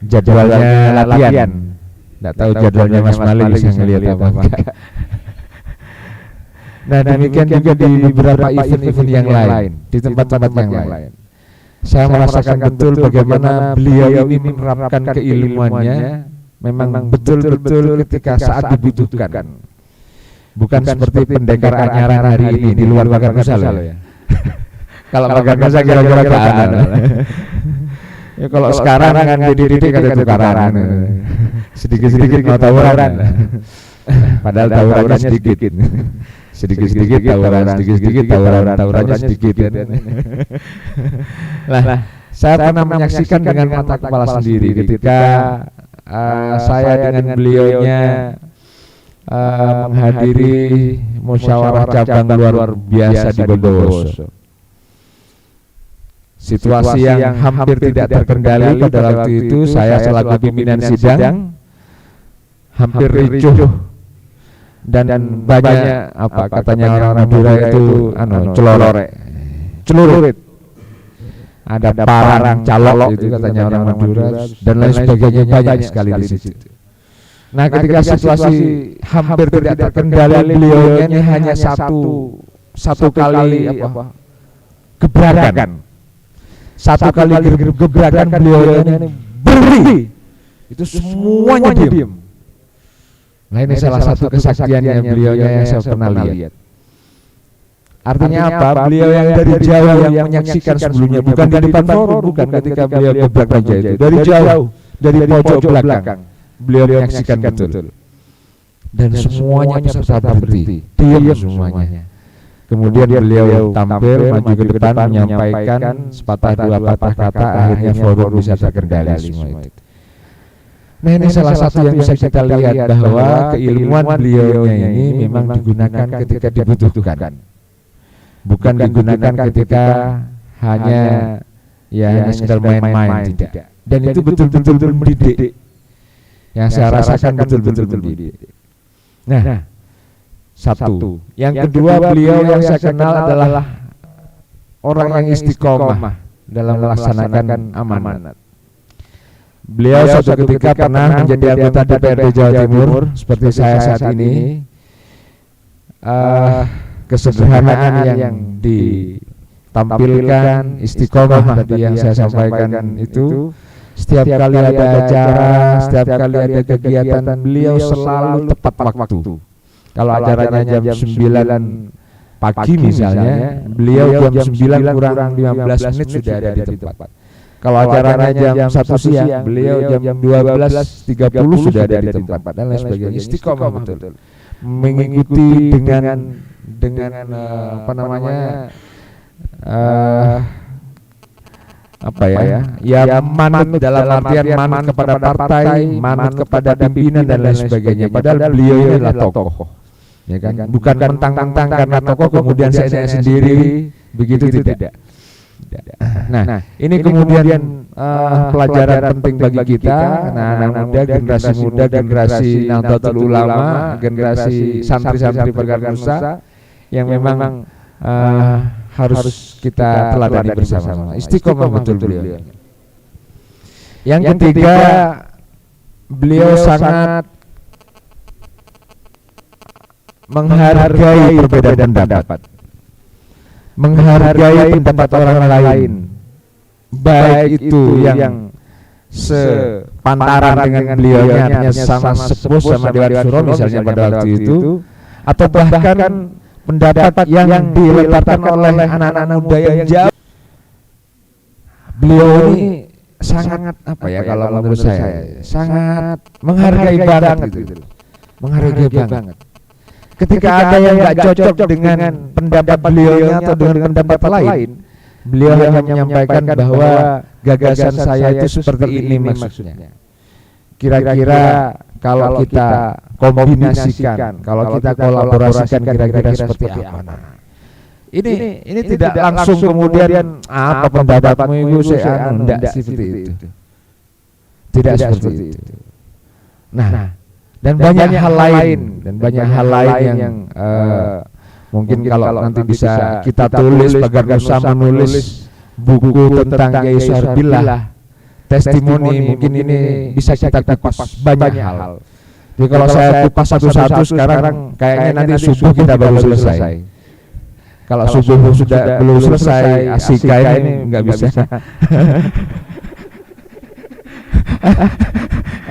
jadwalnya latihan. Tidak tahu jadwalnya Mas Malik bisa ngelihat apa enggak. Nah, demikian juga di beberapa event-event yang lain, di tempat-tempat yang lain. Saya merasakan betul bagaimana beliau ini menerapkan keilmuannya memang betul-betul ketika saat dibutuhkan. Bukan seperti pendekar anyaran hari ini di luar Bagan Nusa ya. Kalau Bagan Nusa kira-kira keadaan. Ya, kalau sekarang kan dididik ada tukaran. Sedikit-sedikit mau tawuran. Padahal tawurannya sedikit. Sedikit-sedikit tawuran, sedikit-sedikit tawurannya sedikit. Lah, saya pernah menyaksikan dengan mata kepala sendiri ketika saya dengan beliaunya menghadiri musyawarah cabang luar biasa di Bondowoso. Situasi yang hampir tidak terkendali pada waktu itu, saya selaku pimpinan sidang hampir ricuh dan banyak apa katanya orang Madura itu celurit. Ada parang calok itu katanya orang Madura dan lain sebagainya, banyak sekali di situ. Nah, ketika situasi hampir tidak terkendali, beliau ini hanya satu kali gebrakan. Satu kali gebrakan beliau ini beri, itu semuanya diam. Nah, ini salah satu kesaktiannya beliau yang saya pernah lihat. Artinya apa? Beliau yang dari jauh yang menyaksikan sebelumnya, bukan di depan forum, bukan ketika beliau gebrak aja itu, dari jauh, dari pojok belakang, beliau menyaksikan betul. dan semuanya peserta berhenti, diam semuanya. Kemudian beliau tampil maju ke depan menyampaikan sepatah dua patah kata, akhirnya forum bisa terkendali semua itu. Nah, ini salah satu yang bisa kita lihat bahwa keilmuan beliaunya ini memang digunakan ketika dibutuhkan, bukan digunakan ketika hanya sekedar main-main, tidak. Dan itu betul-betul mendidik. Yang saya rasakan betul-betul mendidik. Nah, satu. Yang kedua, beliau yang saya kenal adalah orang yang istiqomah dalam melaksanakan amanat. Beliau suatu ketika pernah menjadi anggota DPRD Jawa Timur seperti saya saat ini. Kesederhanaan yang ditampilkan, istiqomah tadi yang saya sampaikan itu, setiap kali ada acara, setiap kali ada kegiatan, beliau selalu tepat waktu. Kalau acaranya jam 9 pagi misalnya, beliau jam 9 kurang 15 menit sudah ada di tempat. Kalau acaranya jam 1 siang, beliau jam 12.30 sudah ada di tempat dan lain sebagainya. Istiqomah betul. Mengikuti dengan manut dalam artian manut kepada partai, manut kepada pimpinan dan lain sebagainya. Padahal beliau ini adalah tokoh, ya kan? Bukan mentang-mentang karena tokoh kemudian saya sendiri, begitu tidak. Nah, ini kemudian pelajaran penting bagi kita, anak-anak muda, generasi Nahdlatul Ulama, generasi santri-santri Pagar Nusa yang memang harus kita teladani bersama-sama. Istiqomah betul beliau. Yang ketiga, beliau sangat menghargai perbedaan pendapat, menghargai pendapat orang lain, baik itu yang sepantaran dengan beliau, artinya sama sepuh sama Dewan Suro misalnya pada waktu itu, atau bahkan pendapat yang diletakkan oleh anak-anak muda yang jauh. Beliau ini sangat kalau menurut saya sangat menghargai banget gitu. Menghargai banget. Ketika ada yang nggak cocok dengan pendapat beliau atau dengan pendapat lain, beliau hanya menyampaikan bahwa gagasan saya itu seperti ini maksudnya. Kira-kira kalau kita kombinasikan, kalau kita kolaborasikan kira-kira seperti apa? Ini tidak langsung kemudian apa pendapatmu itu saya tidak seperti itu. Tidak seperti itu. Nah, dan banyak hal lain yang mungkin kalau nanti bisa kita tulis, Pagar Nusa menulis buku tentang Kiai Suharbillah, testimoni, mungkin ini bisa kita kupas banyak hal. Jadi kalau saya kupas satu-satu sekarang kayaknya nanti subuh kita baru selesai. Kalau subuh sudah belum selesai, asika ini nggak bisa.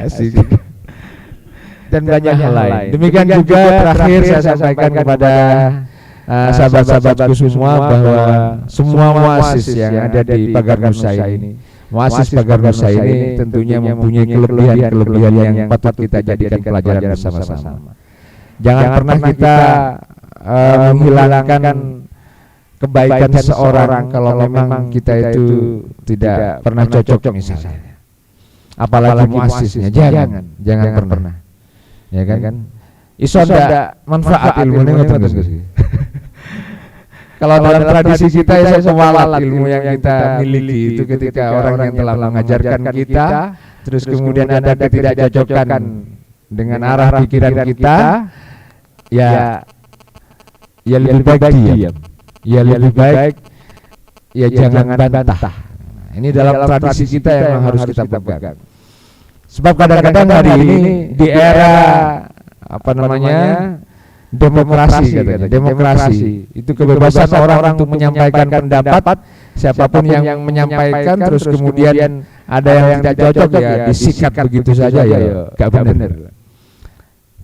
Asik. Dan banyak hal lain. Demikian juga terakhir saya sampaikan kepada sahabat-sahabatku semua bahwa semua muassis yang ada di Pagar Nusa ini, muassis Pagar Nusa ini tentunya mempunyai kelebihan yang patut kita jadikan pelajaran bersama-sama. Jangan pernah kita menghilangkan kebaikan seseorang kalau memang kita itu tidak pernah cocok misalnya. Apalagi muassisnya, jangan pernah. Ya kan? Iso ndak manfaat ilmunya ngoten Gus. Kalau dalam tradisi kita iso sewalat ilmu yang kita miliki itu ketika orang yang telah mengajarkan kita terus kemudian ada ketidakcocokan dengan arah pikiran kita, ya lebih baik diam. Ya lebih baik jangan bantah. Ini dalam tradisi kita yang harus kita pegang. Sebab kadang-kadang hari ini di era demokrasi katanya, demokrasi itu kebebasan orang untuk menyampaikan pendapat, siapapun yang menyampaikan terus kemudian ada yang tidak cocok ya disikat begitu saja ya enggak benar.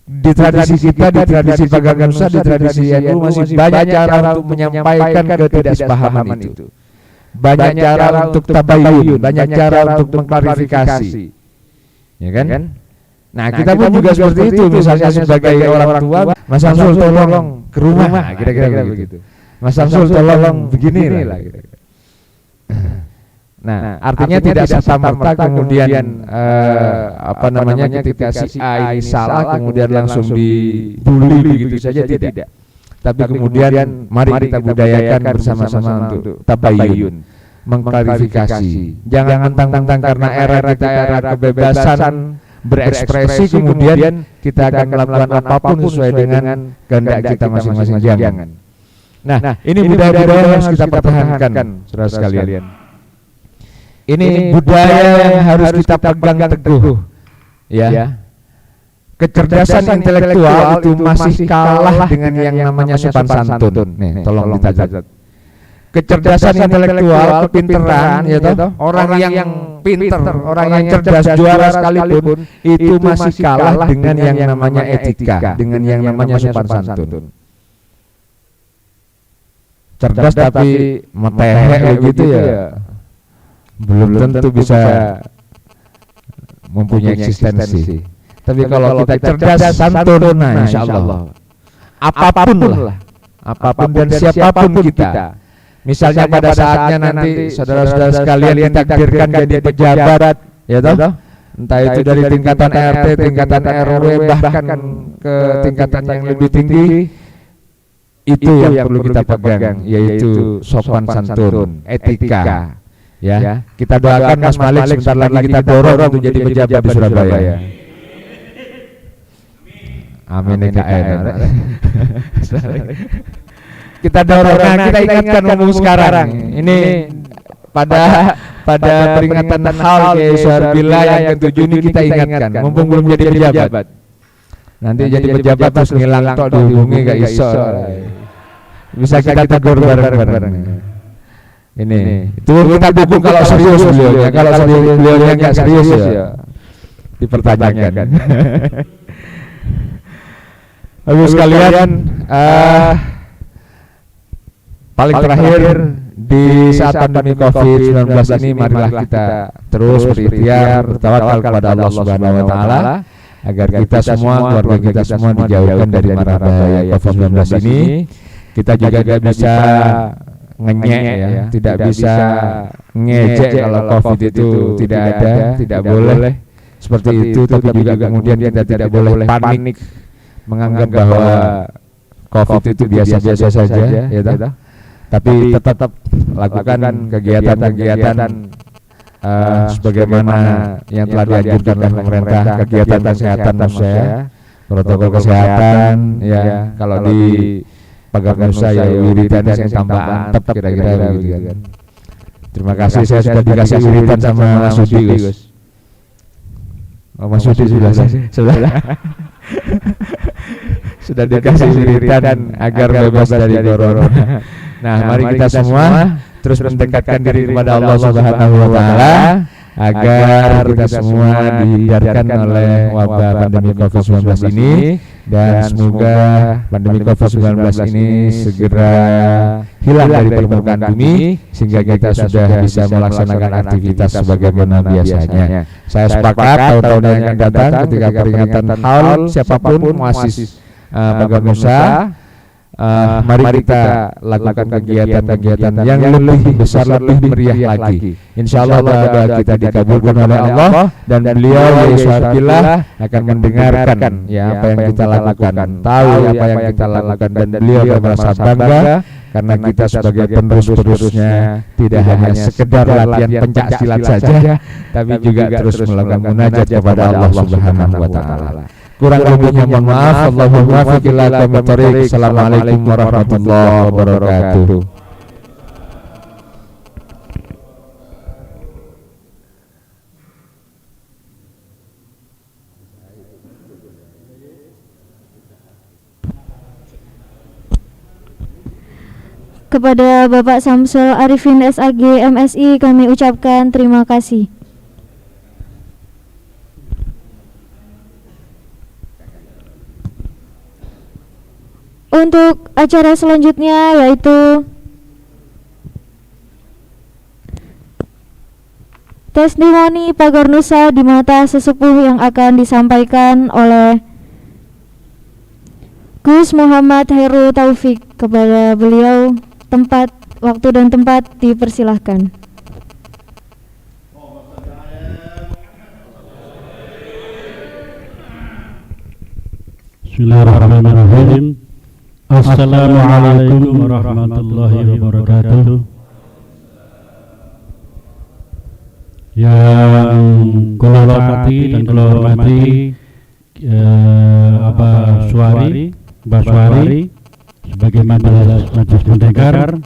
Di tradisi kita, di tradisi Pagar Nusa, di tradisi NU masih banyak cara untuk menyampaikan ketidaksepahaman itu. Banyak cara untuk tabayun, banyak cara untuk mengklarifikasi. Ya kan? Nah, kita pun juga seperti itu, misalnya sebagai orang tua, Mas Samsul tolong ke rumah, kira-kira begitu. Mas Samsul tolong begini lah. Nah, artinya tidak serta-merta kemudian ketika si A ini salah kemudian langsung dibully begitu saja, tidak. Tapi kemudian mari kita budayakan bersama-sama untuk tabayun, mengklarifikasi. Jangan mentang-mentang karena era kita era kebebasan berekspresi kemudian kita akan melakukan apapun sesuai dengan kehendak kita masing-masing, jangan. Nah, ini budaya-budaya yang harus kita pertahankan, saudara sekalian. Ini budaya yang harus kita pegang teguh, ya. Kecerdasan intelektual itu masih kalah dengan yang namanya sopan santun. Nih, tolong dicatat. Kecerdasan intelektual, kepinteran, ya toh, orang yang pinter, orang yang cerdas, juara sekalipun itu masih kalah dengan yang namanya etika, dengan yang namanya sopan santun. Cerdas tapi metehek begitu ya, belum tentu bisa mempunyai eksistensi. Tapi kalau kita cerdas santun, nah insya Allah apapun dan siapapun kita, misalnya pada saatnya nanti saudara-saudara sekalian ditakdirkan jadi pejabat, ya toh, entah itu dari tingkatan RT, tingkatan RW, bahkan ke tingkatan yang lebih tinggi, itu yang perlu kita pegang, yaitu sopan santun, etika. Ya, kita doakan Mas Malik sebentar lagi kita dorong untuk jadi pejabat di Surabaya. Amin IKN. Kita dorong, kita ingatkan umum sekarang. Ini pada peringatan haul Syarbillah yang ke-7 ini kita ingatkan, mumpung belum jadi pejabat. Nanti jadi pejabat terus ngilang tok dihubungi gak iso. Bisa kita tegur bareng-bareng. Ini itu kita dukung kalau serius beliaunya, kalau beliaunya nggak serius ya dipertanyakan. Lalu sekalian, paling terakhir di saat pandemi COVID-19 ini, marilah kita terus berikhtiar, bertawakal kepada Allah Subhanahu Wa Taala agar kita semua, keluarga kita semua dijauhkan dari mara bahaya COVID-19 ini. Kita juga tidak bisa ngenyek ya, tidak bisa ngejek kalau COVID itu tidak ada, tidak boleh seperti itu. Tapi juga kemudian kita tidak boleh panik menganggap bahwa COVID itu biasa-biasa saja, ya toh. Tapi tetap lakukan kegiatan-kegiatan sebagaimana yang telah dianjurkan oleh pemerintah, kegiatan kesehatan saya, protokol kesehatan, ya. Kalau di Pagar Nusa ya wiridan yang tambah antep kira-kira begitu kan. Terima kasih, saya sudah dikasih wiridan sama Mas Sudi, Gus. Oh, Mas Sudi sudah sudah dikasih wiridan agar bebas dari corona. Nah, mari kita semua terus mendekatkan diri kepada Allah Subhanahu Wa Taala agar kita semua dihindarkan oleh wabah pandemi COVID-19 ini, dan semoga pandemi COVID-19 ini segera hilang dari permukaan bumi sehingga kita sudah bisa melaksanakan aktivitas sebagaimana biasanya. Saya sepakat tahun-tahun yang akan datang ketika peringatan haul siapapun muassis Pagar Nusa, mari kita lakukan kegiatan-kegiatan yang lebih besar, lebih meriah lagi. Insya Allah doa kita dikabulkan oleh Allah, dan beliau Syarbillah akan mendengarkan ya apa yang kita lakukan, tahu apa yang kita lakukan, dan beliau merasa bangga karena kita sebagai penerus-penerusnya tidak hanya sekedar latihan pencak silat saja, tapi juga terus melakukan munajat kepada Allah Subhanahu Wa Taala. Kurang lebihnya mohon maaf. Allahumma muwaffiq ila aqwamit thoriq. Assalamualaikum warahmatullahi wabarakatuh. Kepada Bapak Samsul Arifin SAG MSI kami ucapkan terima kasih. Untuk acara selanjutnya yaitu Testimoni pagar nusa di mata sesepuh yang akan disampaikan oleh Gus Muhammad Heru Taufik. Kepada beliau tempat, waktu dan tempat dipersilahkan. Bismillahirrahmanirrahim. Assalamualaikum warahmatullahi wabarakatuh. Yang kula hormati dan kula hormati Mbak Suwari sebagai majelis pendengar,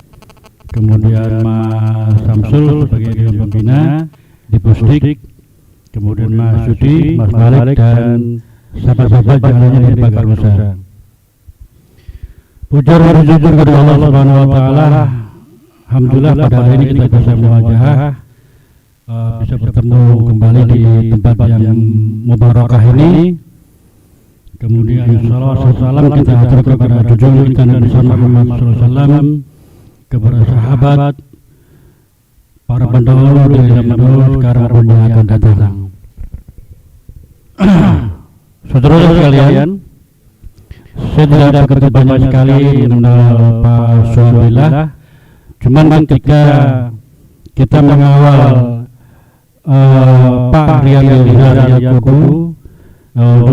kemudian Mas Samsul sebagai dewan pembina di Pusdik, kemudian Mas Yudi, Mas Malik dan sahabat-sahabat yang lainnya dari pagar nusa. Puja dan syukur kepada Allah Subhanahu wa taala. Alhamdulillah pada hari ini kita bisa muwajahah, bisa bertemu kembali di tempat yang mubarakah ini. Kemudian salawat salam kita aturkan kepada junjungan kita Nabi Muhammad SAW, kepada sahabat, para pendahulu dari zaman dulu, sekarang pun yang akan datang. Saudara sekalian, saya tidak bekerja banyak sekali mengenal Pak Suhabillah. Cuman ketika kita mengawal Pak Rian Yakubu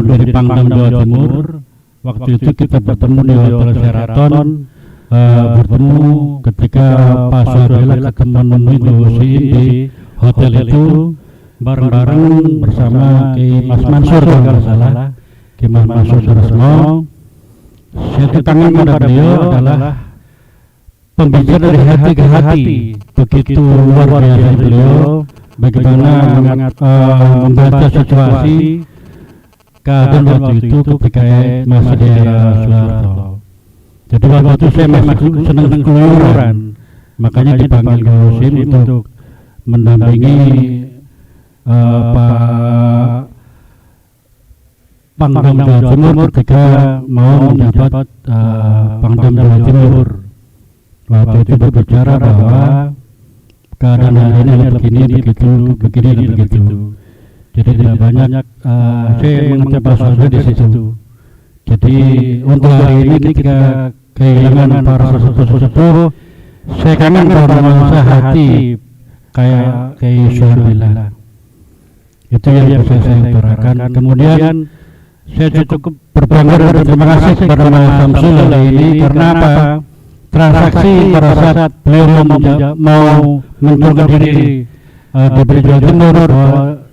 dari Pangdam Jawa Timur, waktu itu kita bertemu di Hotel Sheraton, bertemu ketika Pak Suhabillah ketemu di hotel itu bareng-bareng bersama Kiai Mas Mansur kalau nggak salah, Kiai Mas Mansur Suresmo. Saya tangan pada beliau adalah pembicara dari hati ke hati, begitu luar biasa beliau. Bagaimana membaca situasi keadaan waktu itu ketika masih di era Soeharto. Jadi waktu itu saya masih senang keluyuran, makanya dipanggil Gusim untuk mendampingi Pak Pangdam Jawa Timur ketika mau menjabat Pangdam Jawa Timur. Waktu itu berbicara bahwa keadaan hari ini begini begitu. Jadi tidak banyak saya mengerti bahasa di situ. Jadi untuk hari ini ketika kehilangan para sesepuh, saya kangen berbangsa hati kayak Suhabillah. Itu yang bisa saya utarakan. Kemudian saya cukup berbangga dan berterima kasih kepada Mas Samsul hari ini. Karena apa? Transaksi pada saat beliau mau mencalonkan diri di Jawa Timur,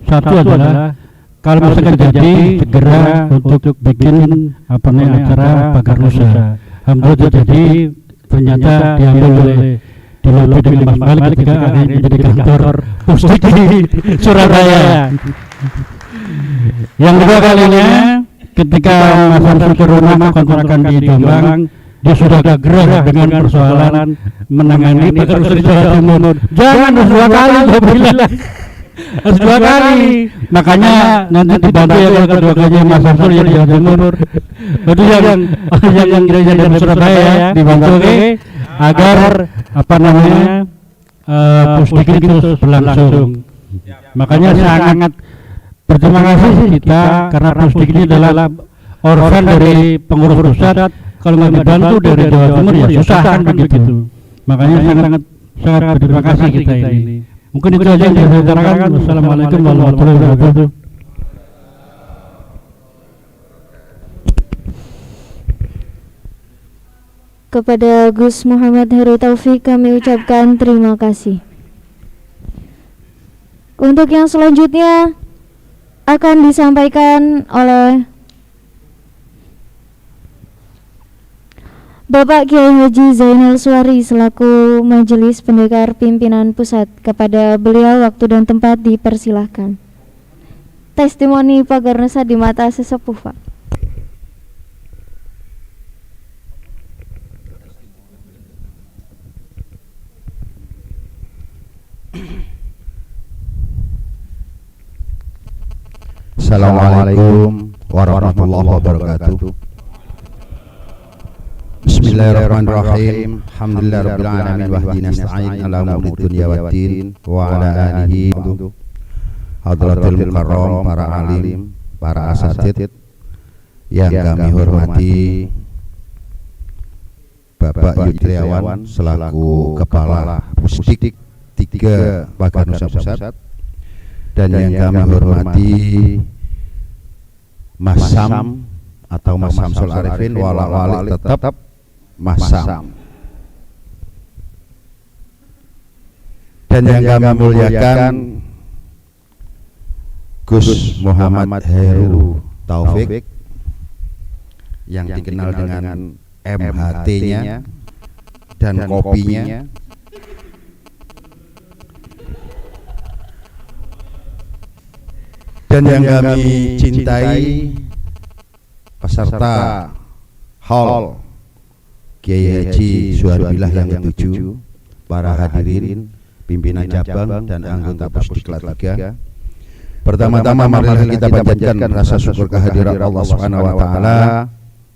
satu adalah kalau misalkan jadi segera untuk bikin acara pagar nusa. Alhamdulillah jadi ternyata diambil oleh dilobi dengan Mas Malik ketika akhirnya menjadi kantor Pusdik di Surabaya. Yang kedua kalinya ketika Mas Samsul ke rumah kontrakan di Jombang, dia sudah gerah dengan persoalan menangani pagar nusa di Jawa Timur. Jangan dua kali, saya bilang. Harus dua kali. Makanya nanti dibantu ya kalau kedua kalinya Mas Samsul ya di Jawa Timur. Itu yang gereja dari Surabaya ya dibantu agar Pusdik ini terus berlangsung. Makanya sangat berterima kasih kita karena Pusdik ini adalah organ dari pengurus pusat. Kalau nggak dibantu dari Jawa Timur ya susah kan begitu. Makanya sangat berterima kasih kita ini. Mungkin itu saja yang saya utarakan. Wassalamualaikum warahmatullahi wabarakatuh. Kepada Gus Muhammad Heru Taufik kami ucapkan terima kasih. Untuk yang selanjutnya akan disampaikan oleh Bapak Kiai Haji Zainal Suwari selaku Majelis Pendekar Pimpinan Pusat. Kepada beliau waktu dan tempat dipersilahkan. Testimoni pagar nusa di mata sesepuh, Pak. Assalamualaikum warahmatullahi wabarakatuh. Bismillahirrahmanirrahim. Alhamdulillahirabbil alamin wa ihdina nasta'in ala umuri dunya waddin wa ala alihi Hadratul Mukarram, para alim, para asatid yang kami hormati, Bapak Yudriawan selaku Kepala Pusdik 3 Pagar Nusa Pusat, dan yang kami hormati Mas Sam atau Mas Samsul Arifin, wali tetap Mas Sam, dan yang kami muliakan Gus Muhammad Heru Taufik yang dikenal dengan MHT-nya dan kopinya, dan yang kami cintai peserta Hall Kiai Haji Suharbillah yang ke-7, para hadirin, pimpinan cabang dan anggota Pusdiklat 3. Pertama-tama marilah kita panjatkan rasa syukur kehadirat Allah Subhanahu wa taala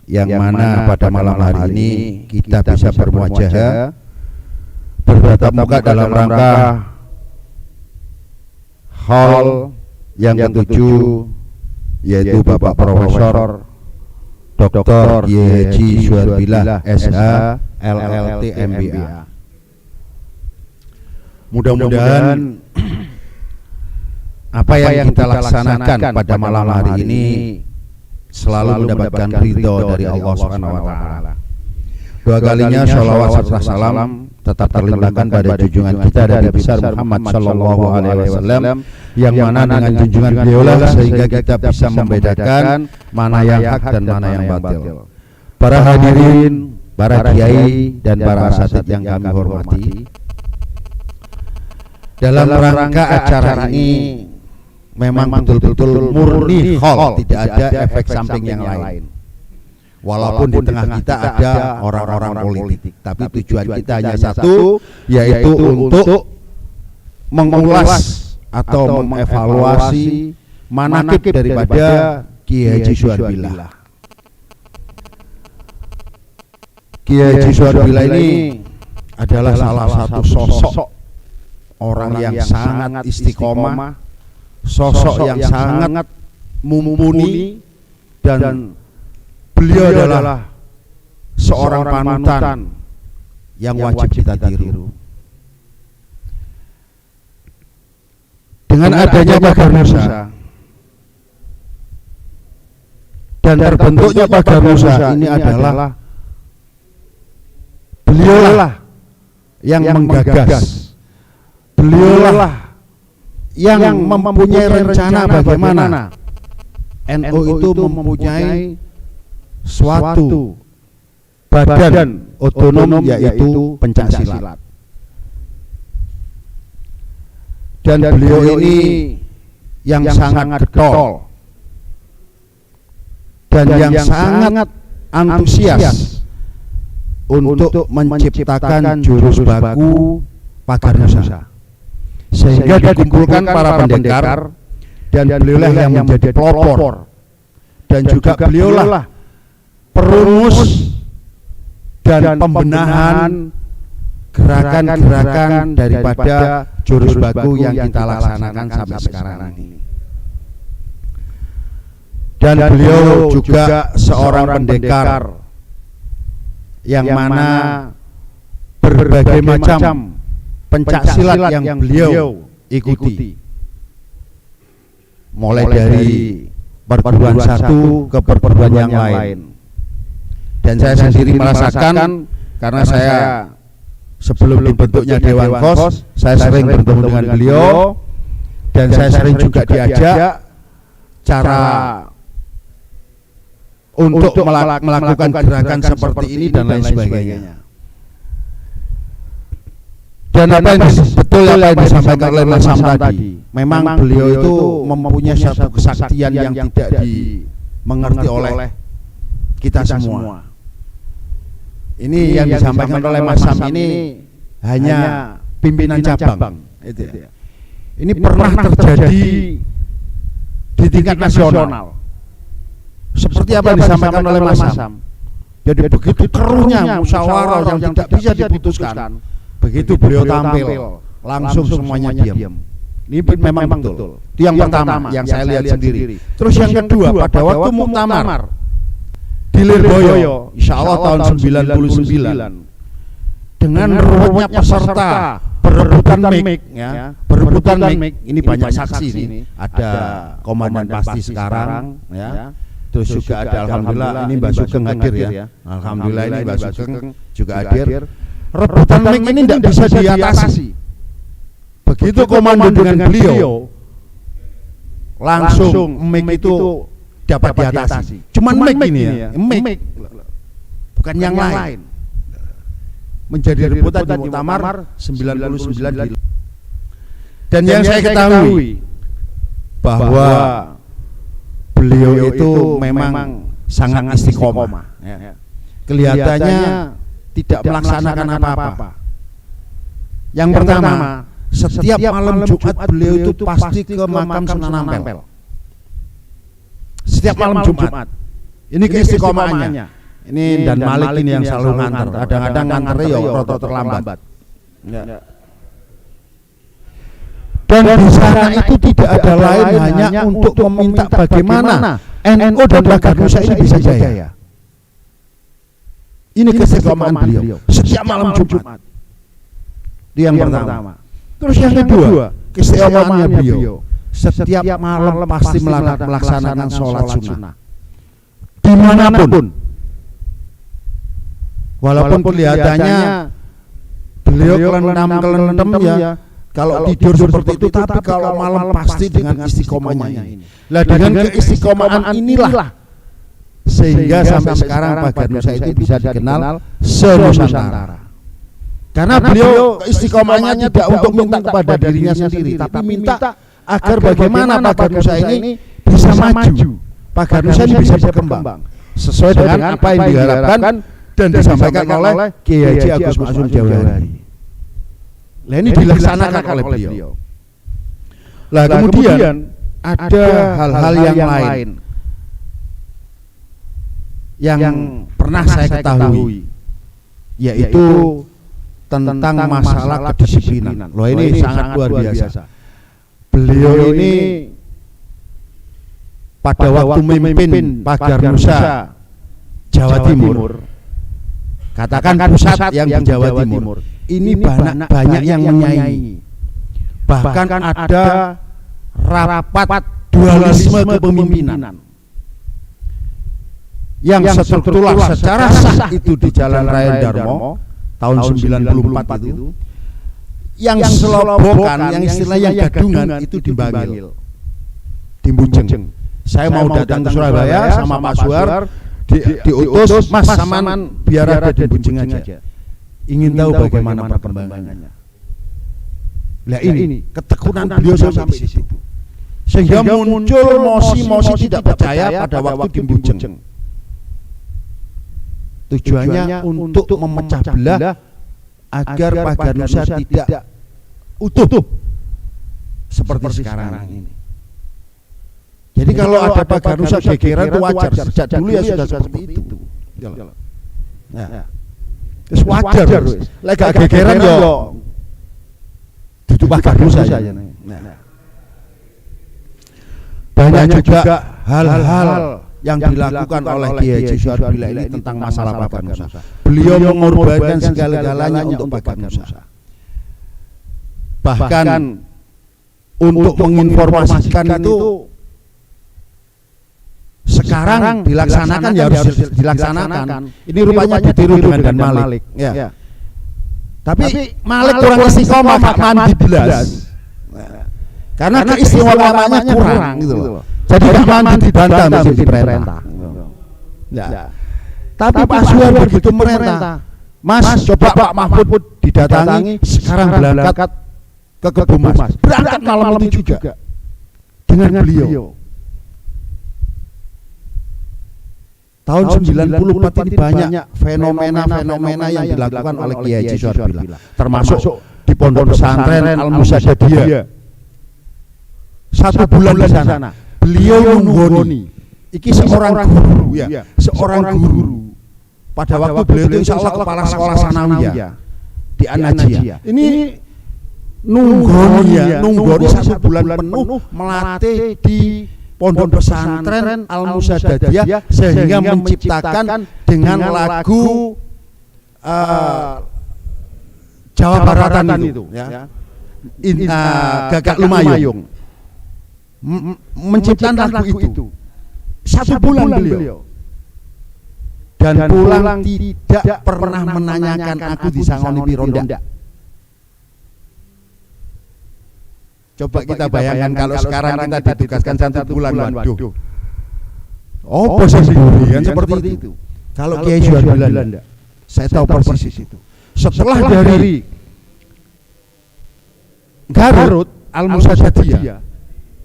yang mana pada malam hari ini kita bisa bermuajahah bertatap muka dalam rangka hall yang ke-7, yaitu Bapak Profesor Dr. Kiai Haji Suharbillah SH LLT MBA. Mudah-mudahan apa yang kita laksanakan pada malam hari ini selalu mendapatkan ridho dari Allah Subhanahu wa taala. Dua kalinya sholawat serta salam tetap terlimpahkan pada junjungan kita Nabi besar Muhammad sallallahu alaihi wasallam, yang mana dengan junjungan beliaulah sehingga kita bisa membedakan mana yang hak dan mana yang batil. Para hadirin, para kiai dan para asatid yang kami hormati, dalam rangka acara ini memang betul-betul murni hall, tidak ada efek samping yang lain. Walaupun di tengah kita ada orang-orang politik, tapi tujuan kita hanya satu, yaitu untuk mengulas atau mengevaluasi manaqib daripada Kiai Haji Suharbillah. Kiai Haji Suharbillah ini adalah salah satu sosok orang yang sangat istiqomah, sosok yang sangat mumpuni, dan beliau adalah seorang panutan yang wajib kita tiru. Dengan adanya Pagar Nusa dan terbentuknya Pagar Nusa ini adalah beliaulah yang menggagas, beliaulah yang mempunyai rencana bagaimana NU itu mempunyai suatu badan otonom, yaitu pencaksilat. Dan beliau ini yang sangat getol dan yang sangat antusias untuk menciptakan jurus baku Pagar Nusa, sehingga dikumpulkan para pendekar, dan beliaulah yang menjadi pelopor, dan juga beliaulah perumus dan pembenahan gerakan-gerakan daripada jurus baku yang kita laksanakan sampai sekarang ini. Dan beliau juga seorang pendekar yang mana berbagai macam pencaksilat yang beliau ikuti, mulai dari perguruan satu ke perguruan yang lain. Dan saya sendiri merasakan, karena saya sebelum dibentuknya Dewan Kos, saya sering bertemu dengan beliau, dan saya sering juga diajak cara untuk melakukan gerakan seperti ini dan lain sebagainya. Dan apa yang betul yang disampaikan oleh Mas Sam tadi, memang beliau itu mempunyai satu kesaktian yang tidak dimengerti oleh kita semua. Ini yang disampaikan oleh Mas Sam ini hanya pimpinan cabang. Ini pernah terjadi di tingkat nasional. Seperti apa yang disampaikan oleh Mas Sam. Jadi begitu keruhnya musyawarah yang tidak bisa diputuskan, begitu beliau tampil, langsung semuanya diam. Ini memang betul. Itu yang pertama yang saya lihat sendiri. Terus yang kedua, pada waktu muktamar di Lirboyo, insya Allah tahun 99, dengan ruwetnya peserta berebutan mic, ya, berebutan mic. Ini banyak saksi ini. Ada komandan pasti sekarang, ya. Terus juga ada alhamdulillah ini Mbak Sugeng hadir ya. Alhamdulillah ini Mbak Sugeng juga hadir. Rebutan mic ini tidak bisa diatasi. Begitu komando dengan beliau, langsung mic itu dapat diatasi. Cuman mic ini ya, mic, bukan yang lain. Menjadi rebutan di muktamar 99. Dan yang saya ketahui bahwa beliau itu memang sangat istiqomah. Kelihatannya tidak melaksanakan apa-apa. Yang pertama, setiap malam Jumat beliau itu pasti ke makam Sunan Ampel. Setiap malam Jumat. Ini keistiqomahannya. Ini dan Malik ini yang selalu nganter. Kadang-kadang nganternya ya rada terlambat. Ya. Dan di sana itu tidak ada lain hanya untuk meminta bagaimana NU dan Bangga Nusa ini bisa jaya. Ini keistiqomahan beliau setiap malam Jumat. Itu yang pertama. Terus yang kedua, keistiqomahannya beliau setiap malam pasti melaksanakan sholat sunnah dimanapun. Walaupun kelihatannya beliau kelendam ya, kalau tidur seperti itu, tapi kalau malam pasti dengan istiqomahnya ini. Lah dengan keistiqomahan inilah sehingga sampai sekarang Bangga Nusa itu bisa dikenal se-Nusantara. Karena beliau istiqomahnya tidak untuk minta kepada dirinya sendiri, tapi minta agar bagaimana Bangga Nusa ini bisa maju, Bangga Nusa ini bisa berkembang sesuai dengan apa yang diharapkan dan disampaikan oleh Kiai Haji Agus Maksum Jawahari. Lah ini dilaksanakan oleh beliau. Lah kemudian ada hal-hal yang lain yang pernah saya ketahui, yaitu tentang masalah kedisiplinan. Loh ini sangat luar biasa. Beliau ini pada waktu memimpin Bangga Nusa Jawa Timur, katakan pusat yang di Jawa Timur, ini banyak yang menyaingi. Bahkan ada rapat dualisme kepemimpinan yang struktural secara sah itu di Jalan Raya Darmo tahun 94 itu, yang selobokan, yang istilahnya gadungan itu di Bangil, di Bujeng. Saya mau datang ke Surabaya sama Pak Suhar, diutus, Mas Saman biar ada di Bujeng aja, ingin tahu bagaimana perkembangannya. Lah ini ketekunan beliau sampai di situ, sehingga muncul mosi-mosi tidak percaya pada waktu di Bujeng. Tujuannya untuk memecah belah agar Bangga Nusa tidak utuh seperti sekarang ini. Jadi kalau ada Bangga Nusa gegeran itu wajar, sejak dulu ya sudah seperti itu. Terus wajar, lagi gegeran yo duduk Bangga Nusa saja. Banyak juga hal-hal yang dilakukan oleh Kiai Haji Suhar Bila ini tentang masalah Bangga Nusa. Beliau mengorbankan segala-galanya untuk Bangga Nusa. Bahkan untuk menginformasikan itu sekarang dilaksanakan ya harus dilaksanakan. Ini rupanya ditiru dengan Dan Malik. Ya. Tapi Malik kurang istiqomah, Pak mandi belas. Karena keistiqomahannya kurang gitu loh. Jadi Pak mandi dibantah mesti diperintah. Ya. Tapi Pak Suhar begitu merintah, Mas coba Pak Mahfud didatangi sekarang berangkat ke Kebumas. Berangkat malam itu juga dengan beliau. Tahun 94 ini banyak fenomena-fenomena yang dilakukan oleh Kiai Haji Suhar Bila, termasuk di pondok pesantren Al-Musaddadiyah. 1 bulan di sana, beliau nunggoni. Iki seorang guru ya, seorang guru. Pada waktu beliau itu insya Allah kepala sekolah sanawiyah di An-Najiyah. Ini nunggoni 1 bulan penuh melatih di pondok pesantren Al-Musadadiyah sehingga menciptakan dengan lagu Jawa Baratan itu ya. Gagak Lumayung menciptakan lagu itu 1 bulan beliau, dan pulang tidak pernah menanyakan aku disangoni piro ndak. Coba kita bayangkan kalau sekarang kita ditugaskan 1 bulan, waduh. Oh, posisi kan seperti itu. Kalau Kiai Syuhad bilang, saya tahu persis itu. Setelah dari Garut Al-Musadadiyah,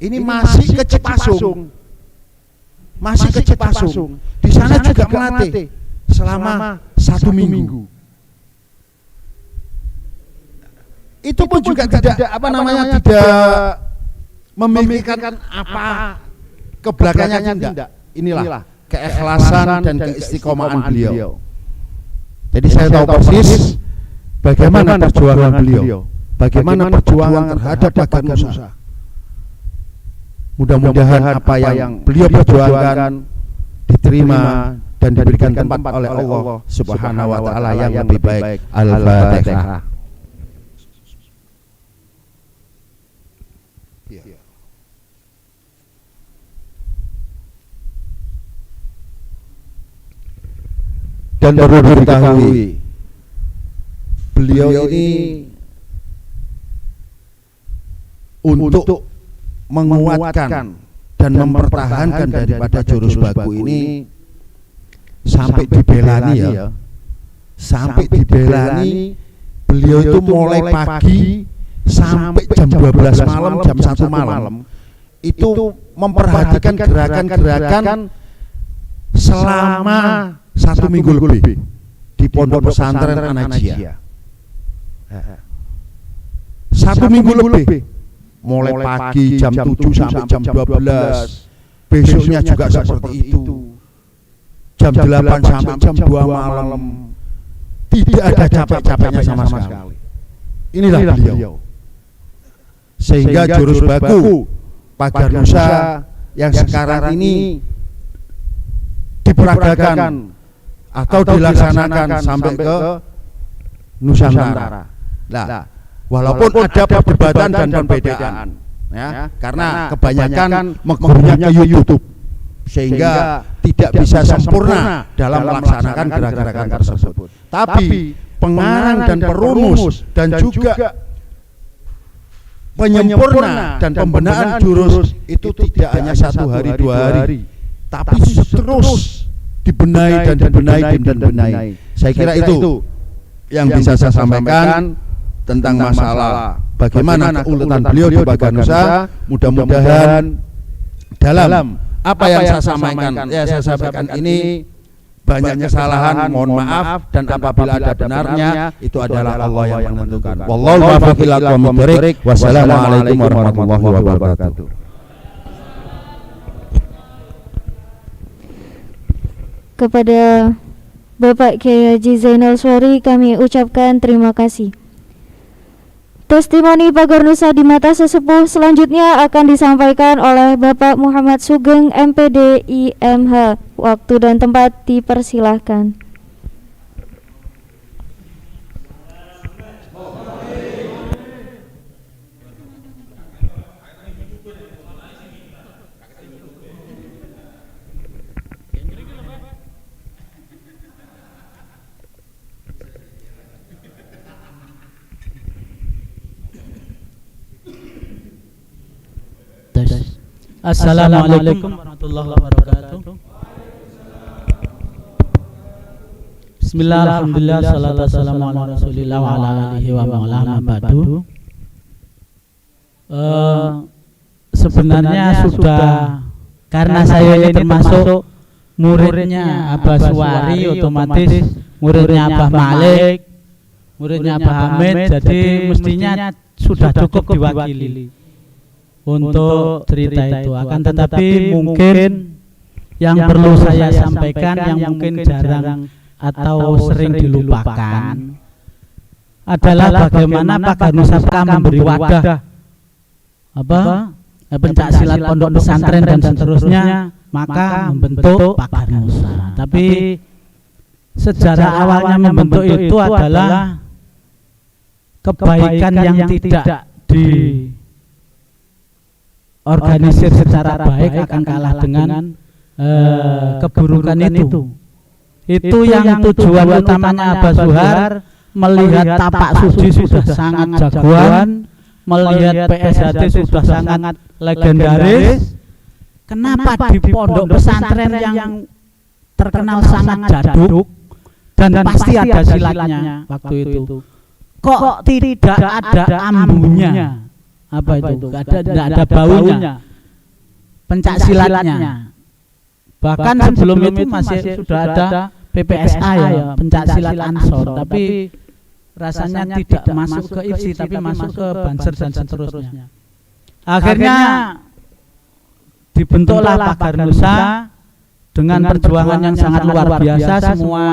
ini masih ke Cipasung. Di sana juga melatih selama 1 minggu. Itu pun juga tidak tidak memikirkan apa kebelakangnya, tidak. Inilah keikhlasan dan keistiqomahan beliau. Jadi saya tahu persis bagaimana perjuangan beliau, bagaimana perjuangan terhadap Bagan Nusa. Mudah-mudahan apa yang beliau perjuangkan diterima dan diberikan tempat oleh Allah Subhanahu wa taala yang lebih baik. Al-Fatihah. Dan perlu diketahui, beliau ini untuk menguatkan dan mempertahankan daripada jurus baku ini sampai dibelani ya, sampai dibelani. Beliau itu mulai pagi sampai jam 12 malam, jam 1 malam itu memperhatikan gerakan-gerakan selama 1 minggu lebih di pondok pesantren An-Najiyah. 1 minggu lebih, mulai pagi jam 7 sampai jam 12, besoknya juga seperti itu, jam 8 sampai jam 2 malam, tidak ada capek-capeknya sama sekali. Inilah beliau. Sehingga jurus baku Bagan Nusa yang sekarang ini diperagakan atau dilaksanakan sampai ke Nusantara. Nah, walaupun ada perdebatan dan perbedaan, ya, karena kebanyakan mengurunya ke YouTube, sehingga tidak bisa sempurna dalam melaksanakan gerakan-gerakan tersebut. Tapi pengarang dan perumus dan juga penyempurna dan pembenahan jurus itu tidak hanya 1 hari 2 hari, tapi terus dibenahi dan dibenahi. Saya kira itu yang bisa saya sampaikan tentang masalah bagaimana keuletan beliau di Bagan Nusa. Mudah-mudahan dalam apa yang saya sampaikan ini banyak kesalahan, mohon maaf, dan apabila ada benarnya itu adalah Allah yang menentukan. Wallahu muwaffiq ila aqwamit thoriq. Wassalamualaikum warahmatullahi wabarakatuh. Kepada Bapak Kiai Haji Zainal Suari kami ucapkan terima kasih. Testimoni Bagan Nusa di mata sesepuh selanjutnya akan disampaikan oleh Bapak Muhammad Sugeng MPD IMH. Waktu dan tempat dipersilahkan. Assalamualaikum warahmatullahi wabarakatuh. Bismillah, alhamdulillah, salatu wassalamu ala rasulillah wa ala alihi wa ma'ala ba'du. Sebenarnya sudah, karena saya ini termasuk muridnya Abah Suwari, otomatis muridnya Abah Malik, muridnya Abah Hamid, jadi mestinya sudah cukup diwakili untuk cerita itu. Akan tetapi mungkin yang perlu saya sampaikan, yang mungkin jarang atau sering dilupakan, adalah bagaimana Pak Garnusapka memberi wadah pencak silat pondok pesantren dan seterusnya, maka membentuk Pak Garnusa. Tapi sejarah awalnya membentuk itu adalah kebaikan yang tidak diorganisir secara baik akan kalah dengan keburukan itu. Itu yang tujuan utamanya Abah Suhar melihat tapak suci sudah sangat jagoan, melihat PSHD sudah sangat legendaris. Kenapa di pondok pesantren yang terkenal sangat jaduk dan pasti ada silatnya waktu itu, kok tidak ada ambunya? Apa itu? Tidak ada baunya pencak silatnya. Bahkan sebelum itu masih sudah ada PPSA ya, pencak silat Ansor, tapi rasanya tidak masuk ke IPSI, tapi masuk ke Banser dan seterusnya. Akhirnya dibentuklah Pak Garnusa dengan perjuangan yang sangat luar biasa. Semua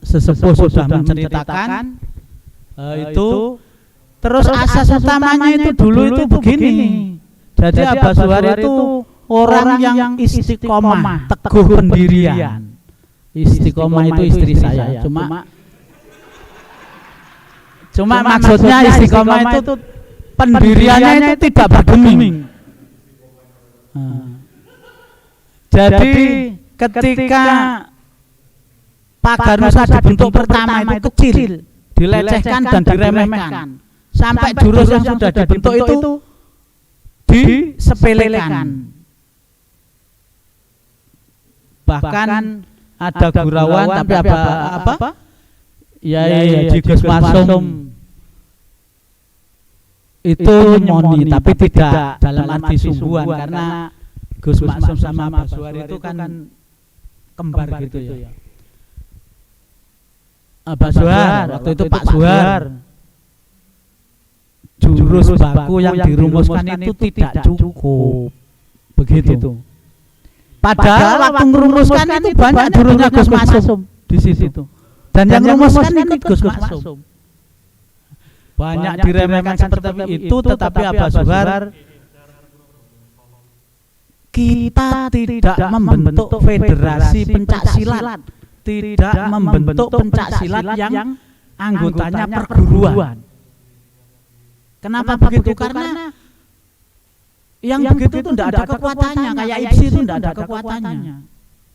sesepuh sudah menceritakan itu. Terus asas utamanya itu dulu itu begini. Jadi Abah Suhar itu orang yang istiqomah, teguh pendirian. Istiqomah itu istri saya. Cuma maksudnya istiqomah itu pendiriannya itu tidak bergeming. Jadi ketika Pak Garnusa dibentuk pertama itu kecil, dilecehkan dan diremehkan, sampai jurus yang sudah dibentuk itu disepelekan. Bahkan ada gurauan, tapi apa? Ya Gus Masum itu nyemoni, tapi tidak dalam arti sungguhan, karena Gus Masum sama Abah Suhar itu kan kembar gitu ya. Abah Suhar waktu itu Pak Suhar, jurus baku yang dirumuskan itu tidak cukup, begitu. Padahal waktu merumuskan itu banyak jurusnya Gus Masum di situ, dan yang merumuskan itu Gus Masum. Banyak diremehkan seperti itu, tetapi Abah Suhar, kita tidak membentuk federasi pencak silat, tidak membentuk pencak silat yang anggotanya perguruan. Kenapa begitu? Karena yang begitu itu tidak ada kekuatannya, kayak IPSI itu tidak ada kekuatannya.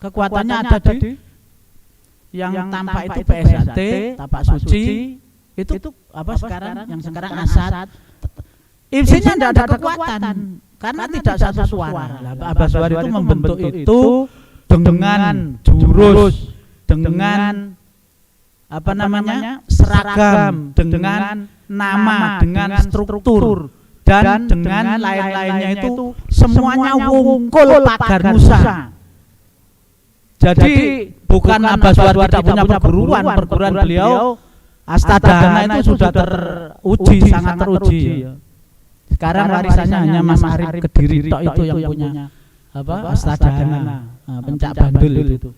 Kekuatannya ada di yang tampak itu PSHD, tapak suci, itu apa sekarang, yang sekarang Asad. IPSI-nya tidak ada kekuatan karena tidak satu suara. Abah Suhar itu membentuk itu dengan jurus, dengan apa namanya, seragam, dengan nama, dengan struktur, dan dengan lain-lainnya itu semuanya wungkul Pak Garnusa. Jadi bukan Abah Suhar tidak punya perguruan beliau Astadana itu sudah teruji, sangat teruji. Sekarang warisannya hanya Mas Arif Kediri tok itu yang punya apa, Astadana, pencak bandul itu.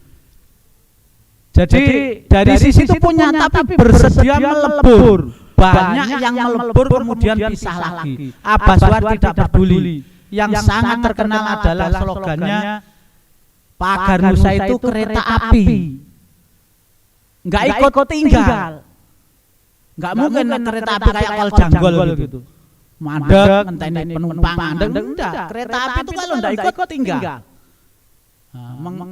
Jadi dari sisi itu punya, tapi bersedia melebur. Banyak yang melebur kemudian pisah lagi. Abah Suhar tidak peduli. Yang sangat terkenal adalah slogannya Pak Garnusa itu kereta api, nggak ikut tinggal. Nggak mungkin kereta api kayak kol janggol gitu, mandek, ngenteni penumpang mandek. Enggak, kereta api itu kalau nggak ikut tinggal.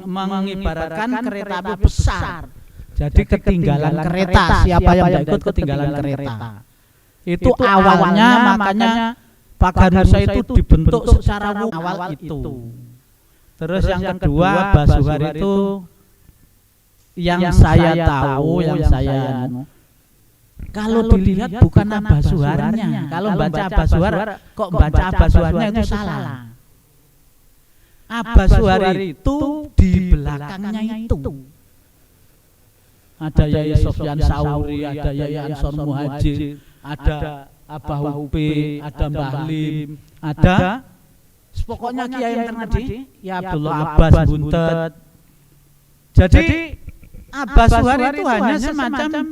Mengibaratkan kereta api besar. Jadi ketinggalan kereta, siapa yang tidak ikut ketinggalan kereta. Itu awalnya, makanya Pak Garnusa itu dibentuk secara awal itu. Terus yang kedua, Abah Suhar itu yang saya tahu, yang saya kalau dilihat bukan Abah Suharnya. Kalau baca Abah Suhar, kok baca Abah Suharnya itu salah. Abah Suhar itu di belakangnya itu ada Yai Sofyan Sauri, ada Yai Ansor Muhajir, ada Abah Upi, ada Mbah Lim, ada pokoknya kiai yang tadi, ya Abdullah Abbas Buntet. Jadi Abah Suhar itu hanya semacam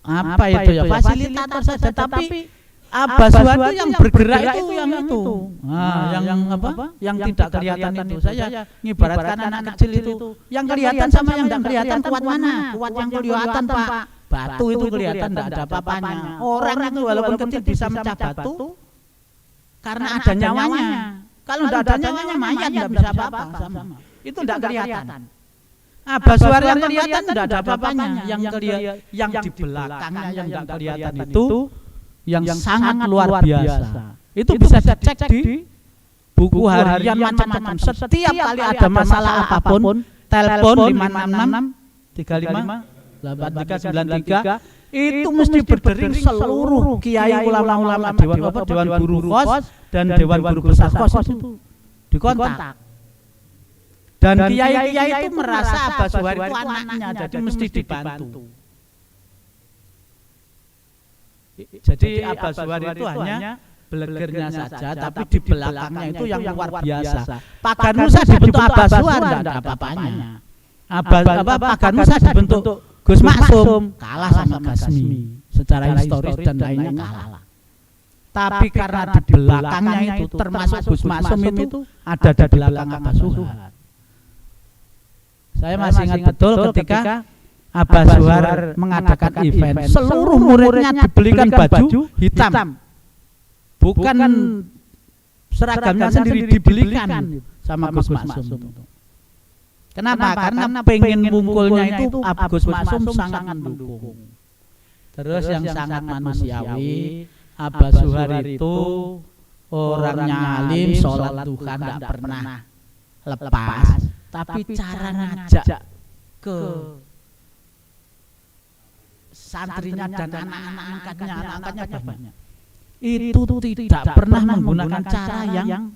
apa itu ya, fasilitator saja, tapi Abah Suhar itu yang bergerak itu yang itu. Nah, yang apa? Yang tidak kelihatan itu. Saya ngibaratkan anak kecil itu, yang kelihatan sama yang tidak kelihatan kuat mana? Kuat yang kelihatan, Pak. Batu itu kelihatan tidak ada apa-apanya. Orang itu walaupun kecil bisa mecah batu karena ada nyawanya. Kalau tidak ada nyawanya mayat tidak bisa apa-apa sama. Itu tidak kelihatan. Abah Suhar yang kelihatan tidak ada apa-apanya. Yang di belakangnya yang tidak kelihatan itu yang sangat luar biasa. Itu bisa dicek di buku harian macam-macam. Setiap kali ada masalah apapun, telepon 566 35 83 93 itu mesti berdering seluruh kiai ulama-ulama dewan guru kos dan dewan guru besar kos itu dikontak. Dan kiai-kiai itu merasa Abah Suhar itu anaknya, jadi mesti dibantu. Jadi Abah Suhar itu hanya belegernya saja, tapi di belakangnya itu yang luar biasa. Pagar Musa dibentuk Abah Suhar tidak ada apa-apanya. Pagar Musa dibentuk Gus Maksum kalah sama Gasmi secara historis dan lainnya kalah. Tapi karena di belakangnya itu termasuk Gus Maksum itu ada di belakang Abah Suhar. Saya masih ingat betul ketika Abah Suhar mengadakan event, seluruh muridnya dibelikan baju hitam, bukan seragamnya sendiri dibelikan sama Gus Maksum. Kenapa? Karena pengen ngumpulnya itu Gus Maksum sangat mendukung. Terus yang sangat manusiawi, Abah Suhar itu orangnya alim, sholat duha tidak pernah lepas, tapi cara ngajak ke santrinya dan anak-anak angkatnya banyak. Itu tidak pernah menggunakan cara yang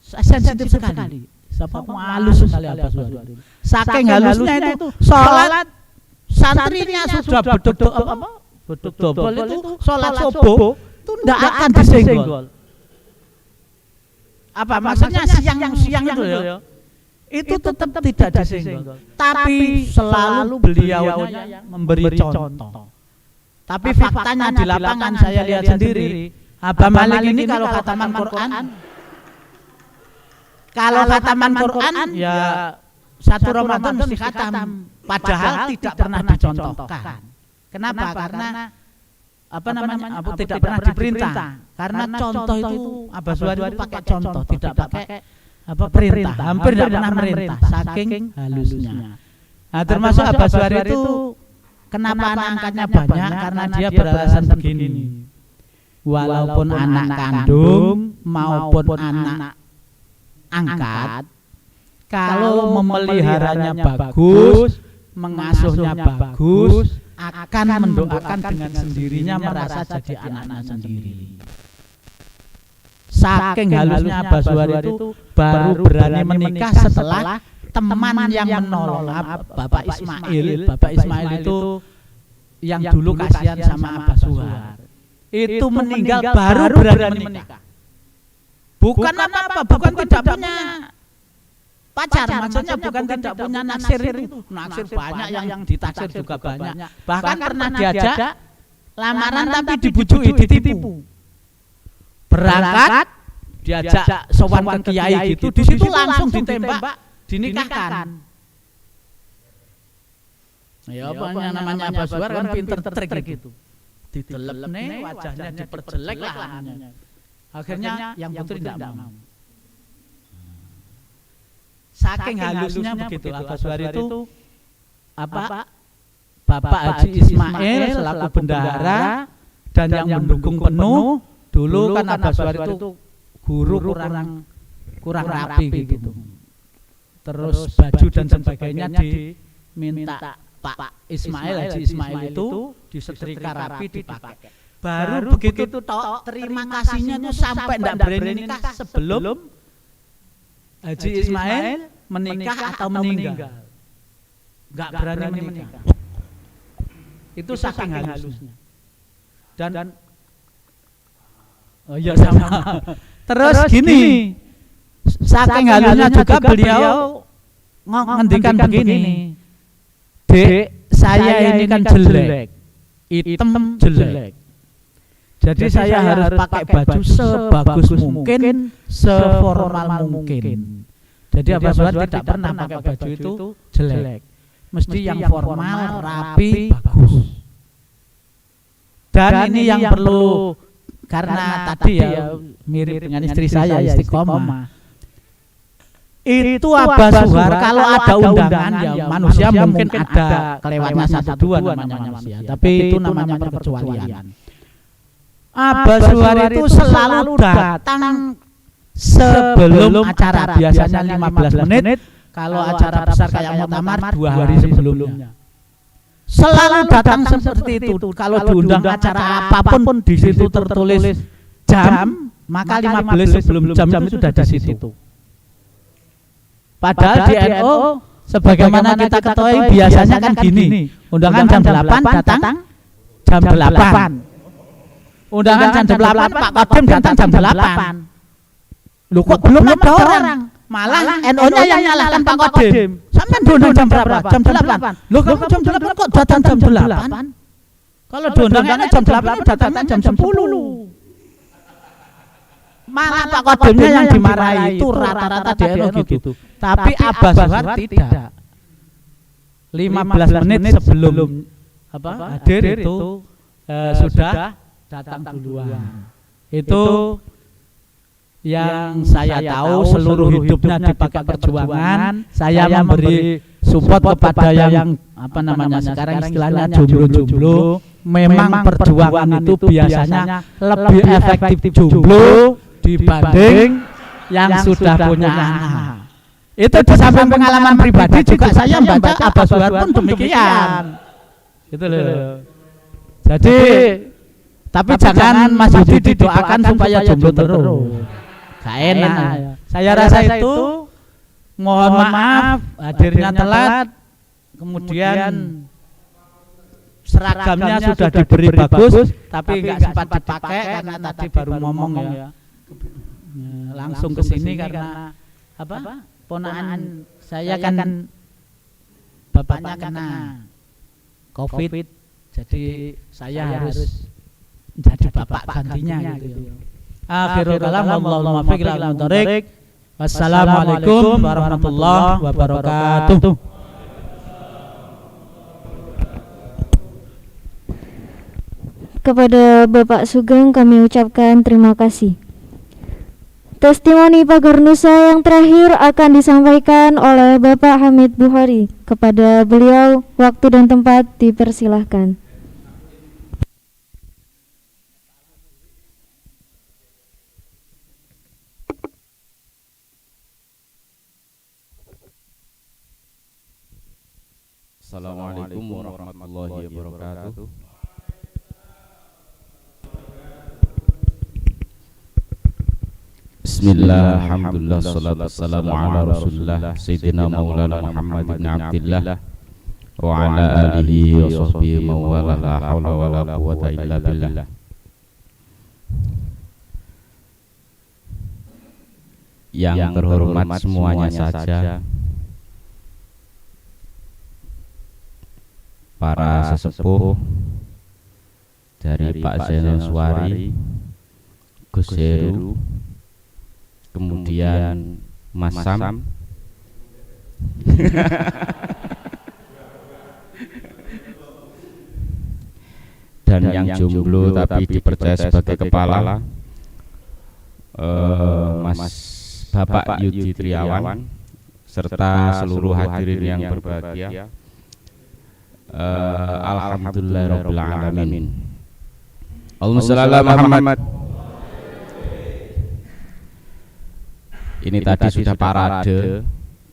sensitif sekali. Halus sekali Abah Suhar. Saking halusnya itu sholat santrinya sudah beduk double itu sholat subuh itu tidak akan disenggol. Apa maksudnya siang itu ya? Itu tetap tidak disenggol. Tapi selalu beliau memberi contoh. Tapi faktanya di lapangan saya lihat sendiri, Abah Malik ini kalau khataman Quran ya satu Ramadan mesti khatam, padahal tidak pernah dicontohkan. Kenapa? Karena tidak pernah diperintah. Karena contoh itu Abah Suhar itu pakai contoh, tidak pakai perintah. Hampir tidak pernah merintah, saking halusnya. Nah, termasuk Abah Suhar itu kenapa anak angkatnya banyak? Karena dia beralasan begini. Walaupun anak kandung maupun anak angkat, kalau memeliharanya bagus, mengasuhnya bagus, akan mendoakan dengan sendirinya merasa jadi anaknya sendiri. Saking halusnya Abah Suhar itu baru berani menikah setelah teman yang menolong Bapak Ismail. Bapak Ismail itu yang dulu kasihan sama Abah Suhar. Itu meninggal baru berani menikah. Bukan apa-apa, bukan tidak punya pacar, maksudnya bukan tidak punya naksir itu. Naksir banyak, yang ditaksir juga banyak. Bahkan pernah diajak lamaran tapi dibujuki, ditipu. Berangkat diajak sowan ke kiai gitu, di situ langsung ditembak, dinikahkan. Ya apa namanya Abah Suhar kan pinter trik gitu. Didelep nih, wajahnya diperjelek lah. Akhirnya yang putri tidak mau. Saking halusnya begitu Abah Suhar itu Bapak Haji Ismail selaku bendahara dan yang mendukung penuh. Dulu kan Abah Suhar itu guru kurang rapi gitu. Terus baju dan sebagainya diminta Pak Ismail, Haji Ismail itu disetrika rapi dipakai. Baru begitu terima kasihnya tuh sampai tidak berani nikah sebelum Haji Ismail menikah atau meninggal. Enggak berani menikah. Itu saking halusnya. Dan oh iya sama. Terus gini, saking halusnya juga beliau ngendikan begini. Dek, saya ini kan jelek, hitam jelek. Jadi saya harus pakai baju sebagus mungkin, seformal mungkin. Jadi Abah Suhad tidak pernah pakai baju itu jelek. Mesti yang formal, rapi, bagus. Dan ini yang perlu, karena tadi ya mirip dengan istri saya, istiqomah. Itu Abah Suhar kalau ada undangan ya manusia mungkin ada kelewatnya 1-2 namanya manusia, tapi itu namanya perkecualian. Abah Suhar itu selalu datang sebelum acara, biasanya 15 menit. Kalau acara besar kayak muktamar 2 hari sebelumnya. Selalu datang seperti itu. Kalau diundang acara apapun di situ tertulis jam, maka 15 sebelum jam itu sudah di situ. Padahal di NU sebagaimana kita ketahui biasanya kan gini, undangan jam 8 datang jam 8. Undangan jam 8 Pak Kodim datang jam 8. Loh kok belum ada orang? Malah NU-nya yang nyalahkan Pak Kodim. Sampai diundang jam berapa? Jam 8. Loh kamu jam 8 kok datang jam 8? Kalau diundangnya jam 8 datangnya jam 10. Malah Pak Kodimnya yang dimarahi itu rata-rata di NU gitu. Tapi Abah Suhar tidak. 15 menit sebelum hadir itu sudah datang duluan. Itu yang saya tahu seluruh hidupnya dipakai perjuangan. Saya memberi support kepada yang sekarang istilahnya jomblo-jomblo. Memang perjuangan itu biasanya lebih efektif jomblo dibanding yang sudah punya anak. Itu di samping pengalaman pribadi juga saya membaca Abah Suhar pun demikian. Gitu loh. Jadi tapi jangan Mas Yudi didoakan supaya jomblo terus. Gak enak. Saya rasa itu mohon maaf hadirnya telat, kemudian seragamnya sudah diberi bagus tapi nggak sempat dipakai karena tadi baru ngomong ya. Langsung ke sini karena ponakan saya kan bapaknya kena COVID, jadi saya harus jadi bapak gantinya gitu. Akhirul kalam, wallahul muwaffiq ila aqwamit thoriq. Wassalamualaikum warahmatullahi wabarakatuh. Kepada Bapak Sugeng kami ucapkan terima kasih. Testimoni Pagar Nusa yang terakhir akan disampaikan oleh Bapak Hamid Bukhari. Kepada beliau waktu dan tempat dipersilahkan. Assalamualaikum warahmatullahi wabarakatuh. Bismillah, alhamdulillah, salatu wassalamu ala rasulillah Sayyidina Maulana Muhammad ibn Abdillah wa ala alihi wa sahbihi mawala la hawla wa la quwata illa billah. Yang terhormat semuanya saja, para sesepuh dari Pak Zainal Suari, Gus Heru, kemudian Mas Sam, dan yang jomblo tapi dipercaya sebagai kepala, Mas Bapak Yudi Triawan, serta seluruh hadirin yang berbahagia. Alhamdulillahirabbil alamin. Allahumma shalli ala Muhammad. Ini tadi sudah parade.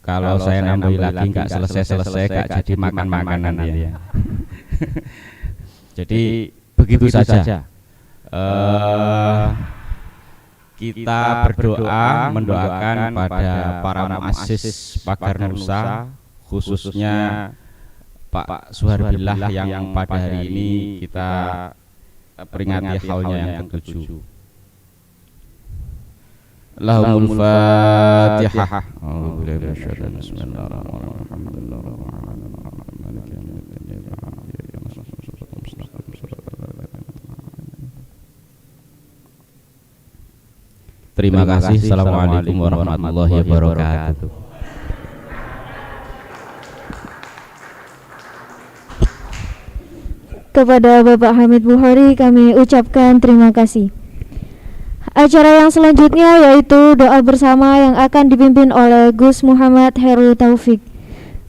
Kalau saya nambahi lagi nggak selesai-selesai, nggak jadi makan makanan ya. Jadi begitu saja. Kita berdoa mendoakan pada para muassis Pagar Nusa, khususnya Pak Suharbillah yang pada hari ini kita peringati haulnya yang ke-7. Lahumul Fatihah. Bismillahirrahmanirrahim. Terima kasih. Assalamualaikum warahmatullahi wabarakatuh. Kepada Bapak Hamid Bukhari kami ucapkan terima kasih. Acara yang selanjutnya yaitu doa bersama yang akan dipimpin oleh Gus Muhammad Herul Taufik.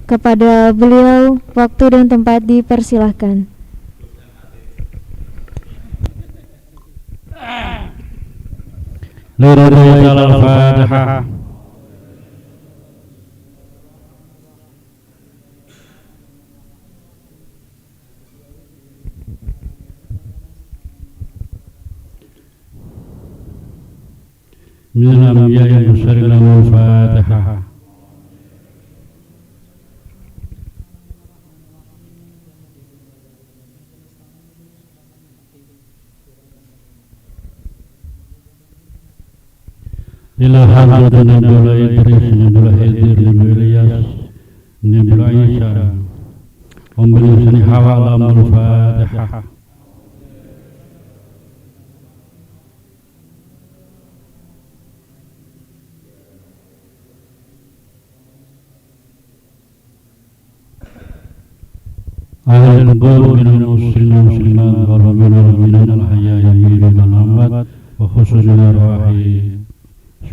Kepada beliau waktu dan tempat dipersilahkan. Al-Fatihah. من الأنبياء المرسلين الفاتحة. إلى حضرة نبي إدريس نبي هدير نبي إلياس نبي عيسى ومن حوالي الفاتحة. أهل القبور من المسلمين والمسلمات والمؤمنين الأحياء منهم والأموات وخصوصا الأرواح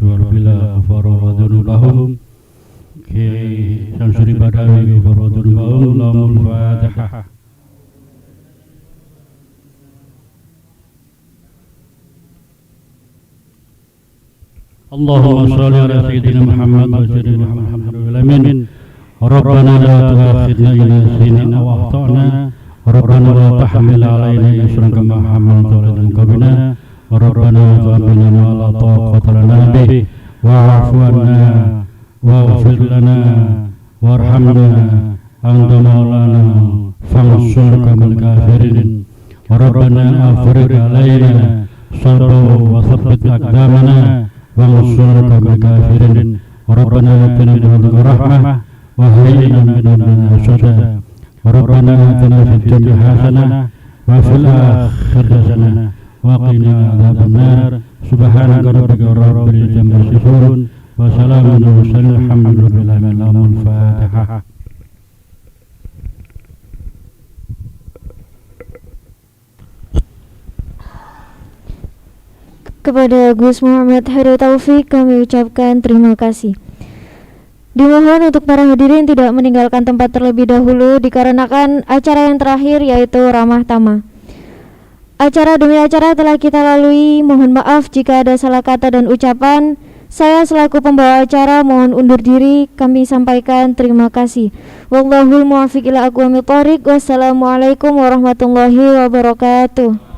سوار بلا غفر وذنوب لهم كي شمسر بداوي غفر وذنوب لهم الفاتحة. اللهم صل على سيدنا محمد وسيدنا محمد الأمين. ربنا لا تؤاخذنا إن نسينا أو أخطأنا. ربنا لا تحمل علينا إصرا كما حملته على من قبلنا. ربنا وتحملنا ما لا طاقة لنا به واعف عنا واغفر لنا وارحمنا أنت مولانا فانصرنا على الكافرين. ربنا أفرغ علينا صبرا وثبت أقدامنا وانصرنا على الكافرين. ربنا آتنا من لدنك رحمة وهيئ لنا من أمرنا رشدا. ربنا آتنا في الدنيا حسنة وفي الآخرة حسنة وقنا عذاب النار. سبحانك ربك رب العزة عما يصفون وسلام على المرسلين الحمد لله رب العالمين. الفاتحة. Kepada Gus Muhammad Herul Taufik kami ucapkan terima kasih. Dimohon untuk para hadirin tidak meninggalkan tempat terlebih dahulu dikarenakan acara yang terakhir yaitu ramah tamah. Acara demi acara telah kita lalui, mohon maaf jika ada salah kata dan ucapan. Saya selaku pembawa acara mohon undur diri, kami sampaikan terima kasih. Wallahul muwaffiq ila aqwamit thoriq. Wassalamualaikum warahmatullahi wabarakatuh.